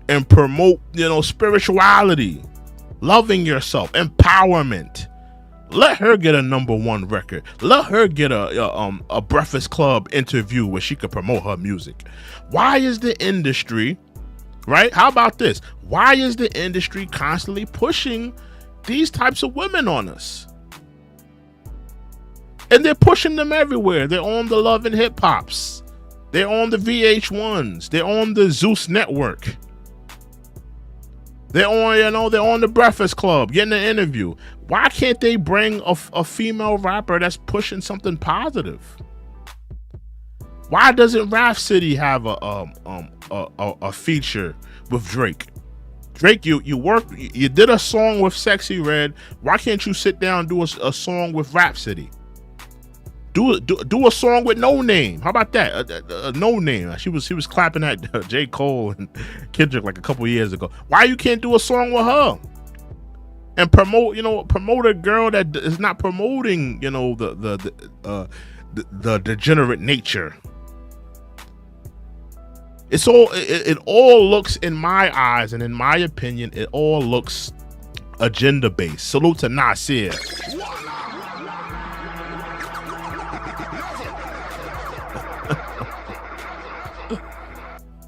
Speaker 2: and promote, you know, spirituality, loving yourself, empowerment. Let her get a #1 record. Let her get a Breakfast Club interview where she could promote her music. Why is the industry, right? How about this? Why is the industry constantly pushing these types of women on us? And they're pushing them everywhere. They're on the Love and Hip Hops. They're on the VH1s. They're on the Zeus Network. They're on, you know, they're on the Breakfast Club getting an interview. Why can't they bring a female rapper that's pushing something positive? Why doesn't Rhapsody have a feature with Drake? Drake, you did a song with Sexyy Red. Why can't you sit down and do a song with Rhapsody? Do a song with No Name. How about that? No Name. She was clapping at J. Cole and Kendrick like a couple years ago. Why you can't do a song with her and promote a girl that is not promoting, you know, the degenerate nature? It all looks, in my eyes and in my opinion, it all looks agenda based. Salute to Nasir.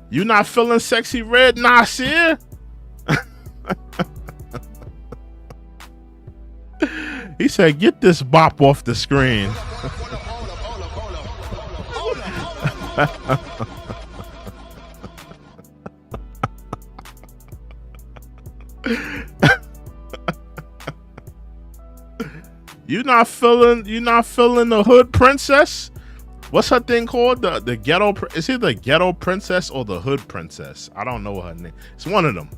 Speaker 2: You not feeling Sexyy Red, Nasir? He said, get this bop off the screen. You not feeling the hood princess? What's her thing called? The ghetto, is it the ghetto princess or the hood princess? I don't know her name. It's one of them.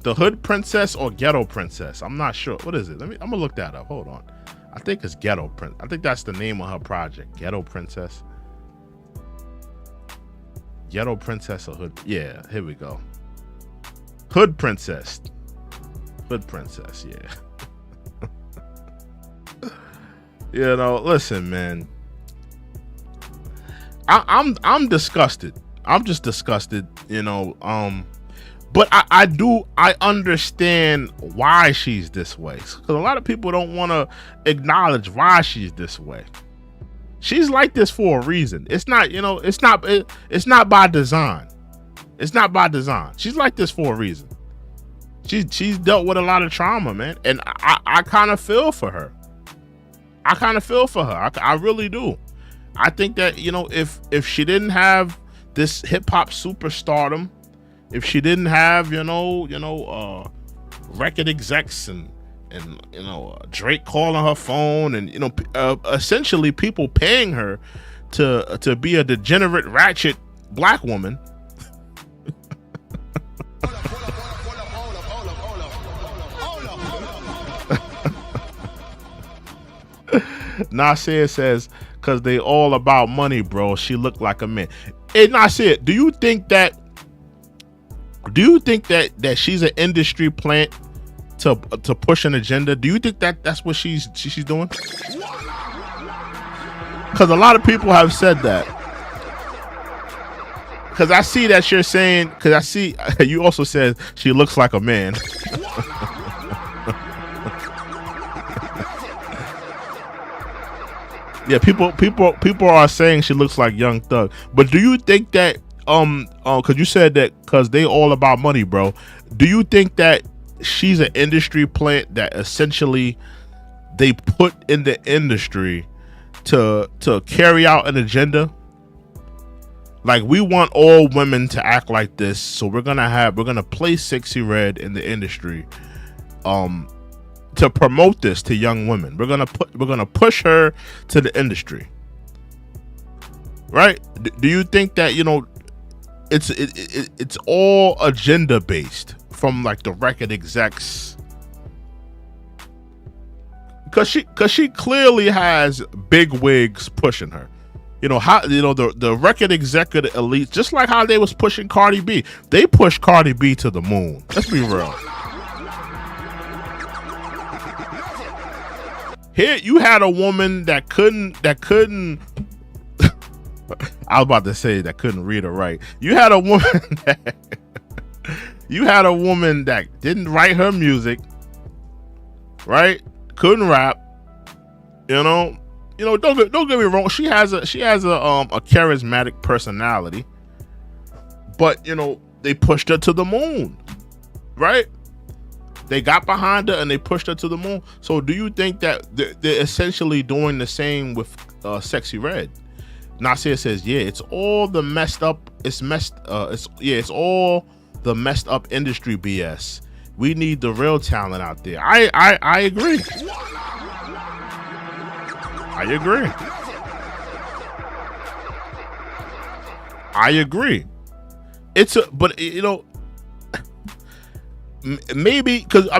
Speaker 2: The hood princess or ghetto princess. I'm not sure. What is it? I'm gonna look that up. Hold on. I think it's ghetto prince. I think that's the name of her project. Ghetto princess. Ghetto princess or hood. Yeah, here we go. Hood princess. Hood princess, yeah. You know, listen, man. I'm disgusted. I'm just disgusted, you know. But I understand why she's this way. Because a lot of people don't want to acknowledge why she's this way. She's like this for a reason. It's not, you know, it's not by design. It's not by design. She's like this for a reason. She's dealt with a lot of trauma, man. And I kind of feel for her. I really do. I think that, you know, if she didn't have this hip hop superstardom, if she didn't have, record execs and Drake calling her phone and, essentially people paying her to be a degenerate, ratchet black woman. Nasir says, cause they all about money, bro. She looked like a man. Hey, Nasir, do you think that she's an industry plant to push an agenda? Do you think that that's what she's doing? Because a lot of people have said that. Because I see that you're saying. Because I see you also said she looks like a man. Yeah, people are saying she looks like Young Thug. But do you think that because you said that because they all about money, bro. Do you think that she's an industry plant that essentially they put in the industry to carry out an agenda? Like, we want all women to act like this, so we're gonna place Sexyy Red in the industry to promote this to young women. We're gonna push her to the industry, right? Do you think that, it's all agenda based from like the record execs? Cause she clearly has big wigs pushing her. The record executive elite, just like how they was pushing Cardi B. They pushed Cardi B to the moon. Let's be real. Here you had a woman that couldn't I was about to say that couldn't read or write. You had a woman that didn't write her music, right? Couldn't rap. Don't get me wrong. She has a charismatic personality, but they pushed her to the moon, right? They got behind her and they pushed her to the moon. So do you think that they're essentially doing the same with Sexyy Red? Nasir says, yeah, it's all the messed up. It's all the messed up industry BS. We need the real talent out there. I agree. I agree. Maybe because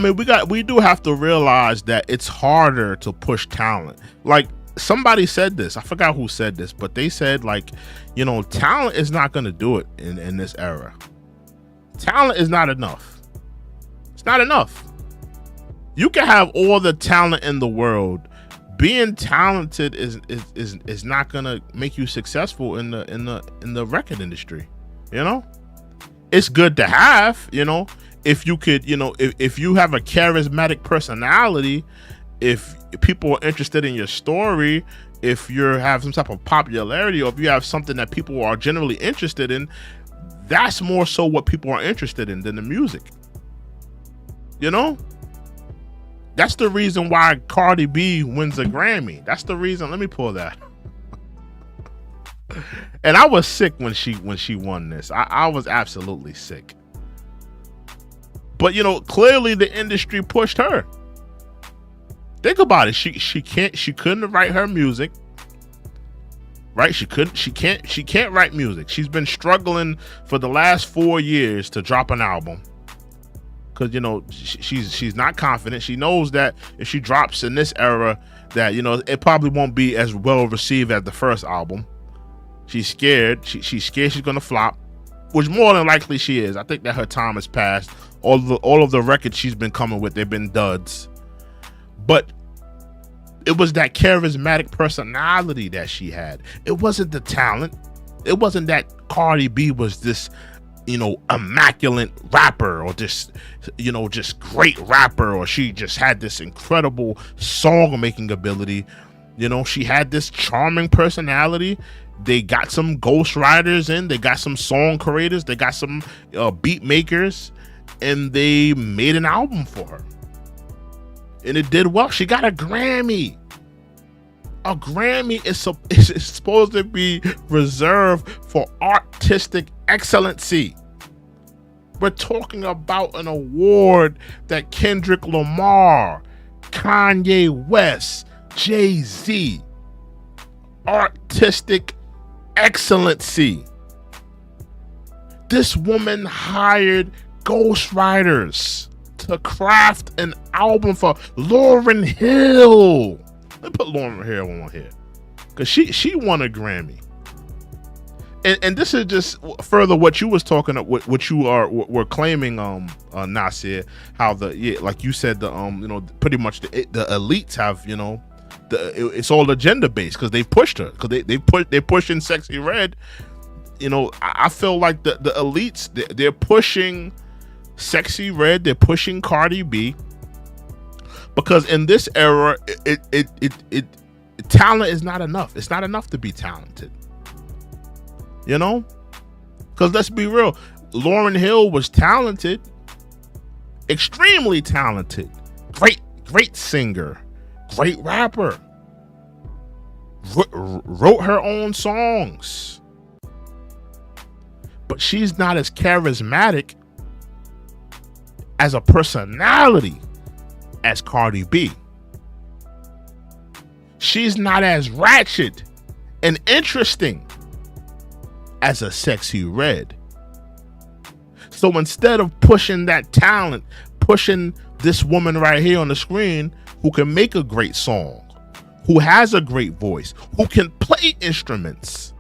Speaker 2: we do have to realize that it's harder to push talent. Like, somebody said this, I forgot who said this, but they said, like, talent is not going to do it in this era. Talent is not enough. It's not enough. You can have all the talent in the world. Being talented is not going to make you successful in the record industry. It's good to have, if you could, if you have a charismatic personality, if people are interested in your story, if you have some type of popularity, or if you have something that people are generally interested in, that's more so what people are interested in than the music. That's the reason why Cardi B wins a Grammy. That's the reason. Let me pull that. And I was sick when she won this. I was absolutely sick. But clearly the industry pushed her. Think about it. She couldn't write her music. Right? She can't write music. She's been struggling for the last 4 years to drop an album. Cause she's not confident. She knows that if she drops in this era, that it probably won't be as well received as the first album. She's scared. She's scared she's gonna flop, which more than likely she is. I think that her time has passed. All of the records she's been coming with, they've been duds. But it was that charismatic personality that she had. It wasn't the talent. It wasn't that Cardi B was this, immaculate rapper, or just great rapper, or she just had this incredible song making ability. She had this charming personality. They got some ghostwriters in, they got some song creators, they got some beat makers, and they made an album for her. And it did well. She got a Grammy. A Grammy is supposed to be reserved for artistic excellency. We're talking about an award that Kendrick Lamar, Kanye West, Jay-Z, artistic excellency. This woman hired ghostwriters to craft an album for Lauryn Hill. Let me put Lauryn Hill on here, because she won a Grammy. And this is just further what you was talking about, what you were claiming, Nasir, how like you said, pretty much the elites have, it's all agenda based, because they pushed her, because they're pushing Sexyy Red. I feel like the elites, they're pushing Sexyy Red, they're pushing Cardi B, because in this era, talent is not enough. It's not enough to be talented. Because let's be real, Lauryn Hill was talented, extremely talented, great singer, great rapper, wrote her own songs, but she's not as charismatic as a personality as Cardi B. She's not as ratchet and interesting as a Sexyy Red. So instead of pushing that talent, pushing this woman right here on the screen who can make a great song, who has a great voice, who can play instruments,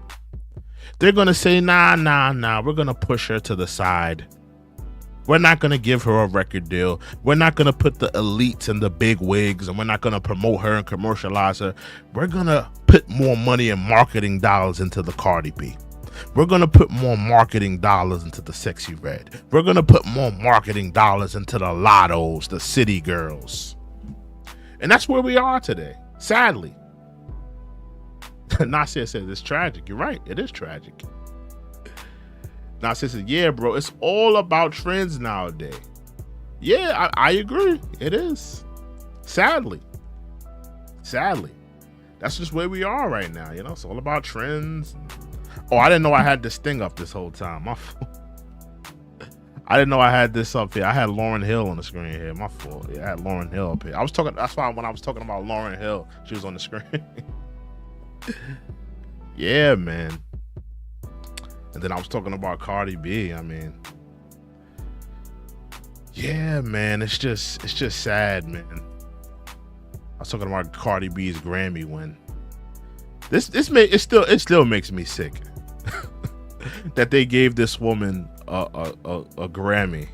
Speaker 2: they're gonna say, nah, we're gonna push her to the side. We're not gonna give her a record deal. We're not gonna put the elites and the big wigs, and we're not gonna promote her and commercialize her. We're gonna put more money and marketing dollars into the Cardi B. We're going to put more marketing dollars into the Sexyy Red. We're going to put more marketing dollars into the Lottos, the City Girls. And that's where we are today, sadly. Nasir says it's tragic. You're right. It is tragic. Nasir says, yeah, bro, it's all about trends nowadays. Yeah, I agree. It is. Sadly. That's just where we are right now. It's all about trends. Oh, I didn't know I had this thing up this whole time. My fault. I didn't know I had this up here. I had Lauryn Hill on the screen here. My fault. Yeah, I had Lauryn Hill up here. That's why when I was talking about Lauryn Hill, she was on the screen. Yeah, man. And then I was talking about Cardi B. Yeah, man. It's just sad, man. I was talking about Cardi B's Grammy win. It still makes me sick that they gave this woman a Grammy.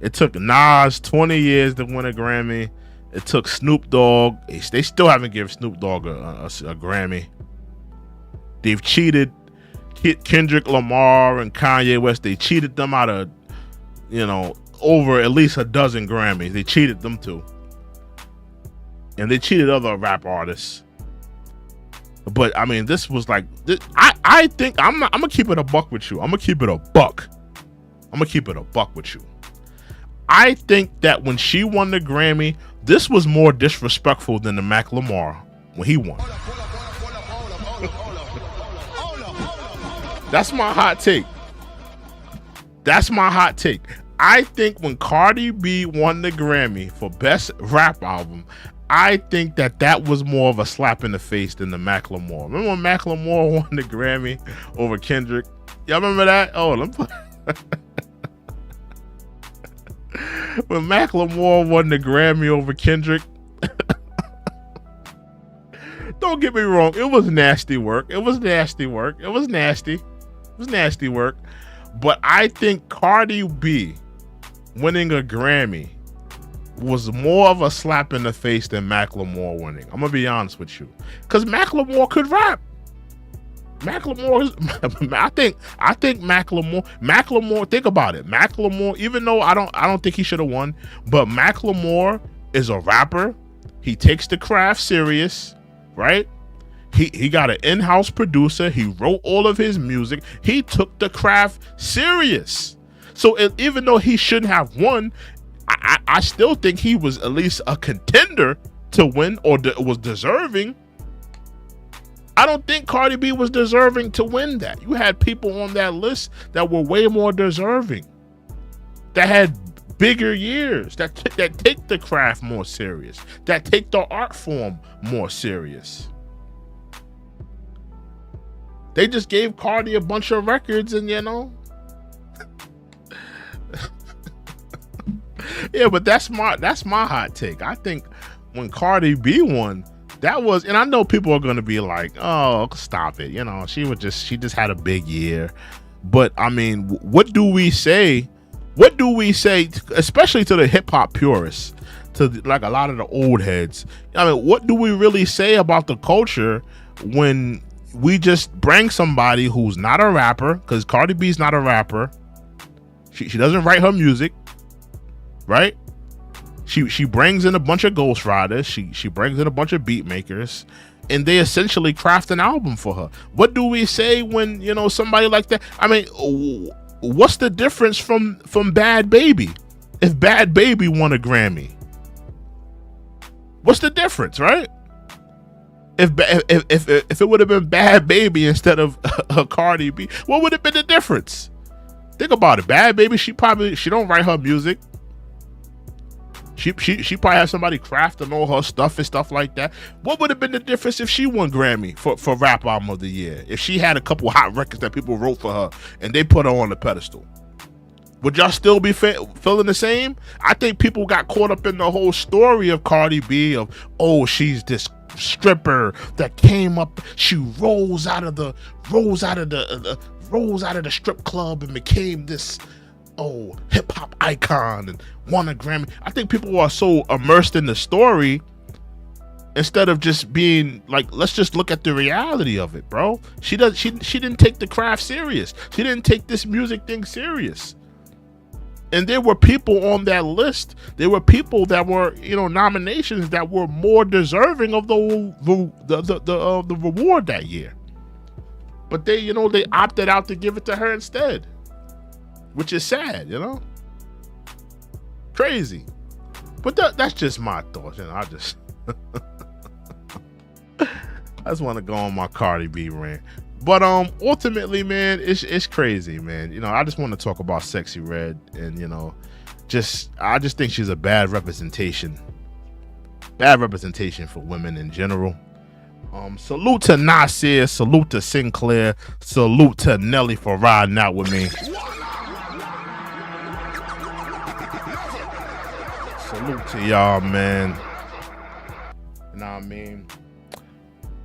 Speaker 2: It took Nas 20 years to win a Grammy. It took Snoop Dogg. They still haven't given Snoop Dogg a Grammy. They've cheated Kendrick Lamar and Kanye West. They cheated them out of you know, over at least a dozen Grammys. They cheated them too. And they cheated other rap artists. But I mean, this was like, I think I'm gonna keep it a buck with you. I'm gonna keep it a buck. I'm gonna keep it a buck with you. I think that when she won the Grammy, this was more disrespectful than the Macklemore when he won. That's my hot take. That's my hot take. I think when Cardi B won the Grammy for Best Rap Album, I think that was more of a slap in the face than the Macklemore. Remember when Macklemore won the Grammy over Kendrick? Y'all remember that? Oh, when Macklemore won the Grammy over Kendrick. Don't get me wrong, it was nasty work. It was nasty work. It was nasty. It was nasty work. But I think Cardi B winning a Grammy was more of a slap in the face than Macklemore winning. I'm gonna be honest with you, because Macklemore could rap. Macklemore, I think Macklemore. Think about it, Macklemore. Even though I don't think he should have won, but Macklemore is a rapper. He takes the craft serious, right? He got an in-house producer. He wrote all of his music. He took the craft serious. So even though he shouldn't have won, I still think he was at least a contender to win, or was deserving. I don't think Cardi B was deserving to win that. You had people on that list that were way more deserving, that had bigger years, that take the craft more serious, that take the art form more serious. They just gave Cardi a bunch of records, and you know. Yeah, but that's my hot take. I think when Cardi B won, that was, and I know people are gonna be like, "Oh, stop it," you know, she just had a big year. But I mean, what do we say? What do we say, especially to the hip hop purists, to like a lot of the old heads? I mean, what do we really say about the culture when we just bring somebody who's not a rapper? Because Cardi B's not a rapper. She doesn't write her music. Right? She brings in a bunch of ghostwriters. She brings in a bunch of beat makers, and they essentially craft an album for her. What do we say when, you know, somebody like that? I mean, what's the difference from Bad Baby? If Bad Baby won a Grammy, what's the difference, right? If it would have been Bad Baby instead of a Cardi B, what would have been the difference? Think about it. Bad Baby, she don't write her music. She probably has somebody crafting all her stuff and stuff like that. What would have been the difference if she won Grammy for Rap Album of the Year? If she had a couple hot records that people wrote for her and they put her on the pedestal, would y'all still be feeling the same? I think people got caught up in the whole story of Cardi B of, oh, she's this stripper that came up, she rose out of the strip club and became this hip hop icon and won a Grammy. I think people are so immersed in the story instead of just being like, let's just look at the reality of it, bro. She didn't take the craft serious. She didn't take this music thing serious. And there were people on that list. There were people that were, you know, nominations that were more deserving of the reward that year. But they opted out to give it to her instead, which is sad, you know. Crazy. But that's just my thoughts, you know. I just want to go on my Cardi B rant. But ultimately, man, it's crazy, man. You know, I just want to talk about Sexyy Red, and you know, I just think she's a bad representation for women in general. Salute to Nasir, salute to Sinclair, salute to Nelly for riding out with me. Salute to y'all, man. You know what I mean?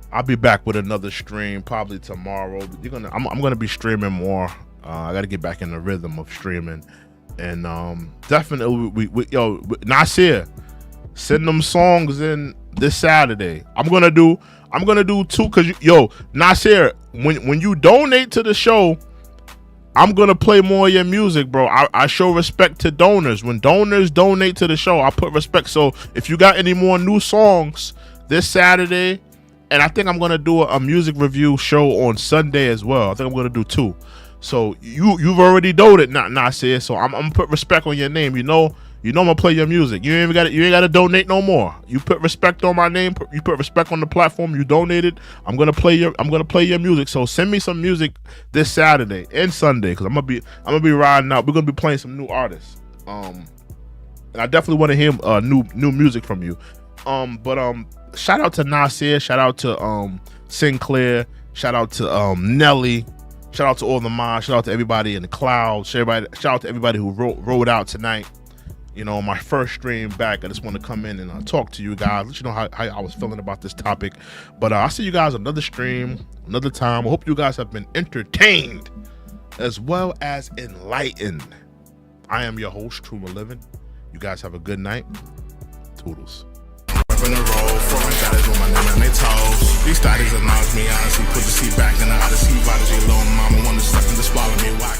Speaker 2: I'll be back with another stream probably tomorrow. I'm gonna be streaming more. I gotta get back in the rhythm of streaming, and definitely yo, Nasir, send them songs in this Saturday. I'm gonna do two, cause yo, Nasir, when you donate to the show, I'm gonna play more of your music, bro. I show respect to donors. When donors donate to the show, I put respect. So if you got any more new songs this Saturday, and I think I'm gonna do a music review show on Sunday as well. I think I'm gonna do 2. So you've already donated, not said. So I'm gonna put respect on your name. You know I'm gonna play your music. You ain't gotta donate no more. You put respect on my name. You put respect on the platform. You donated. I'm gonna play your music. So send me some music this Saturday and Sunday, because I'm gonna be riding out. We're gonna be playing some new artists. And I definitely want to hear new music from you. But shout out to Nasir. Shout out to Sinclair. Shout out to Nelly. Shout out to all the mods. Shout out to everybody in the clouds. Shout out to everybody who rode out tonight. You know, my first stream back. I just want to come in and talk to you guys, let you know how I was feeling about this topic. But I'll see you guys another stream, another time. I hope you guys have been entertained as well as enlightened. I am your host, True and Livin. You guys have a good night. Toodles. In a row, 4 shotties with my name on their toes. These studies acknowledge me, honestly. Put the seat back in the Odyssey. Prodigy, little mama wanna suck and to swallow me. Why?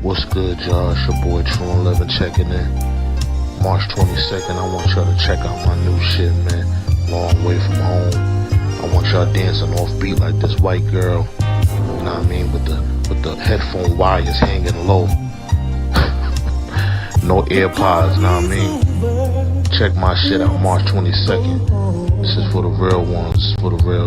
Speaker 1: What's good, y'all? It's your boy True and Livin checking in. March 22nd, I want y'all to check out my new shit, man. Long way from home. I want y'all dancing off beat like this white girl. You know what I mean? With the headphone wires hanging low. No AirPods, you know what I mean? Check my shit out March 22nd. This is for the real ones, for the real.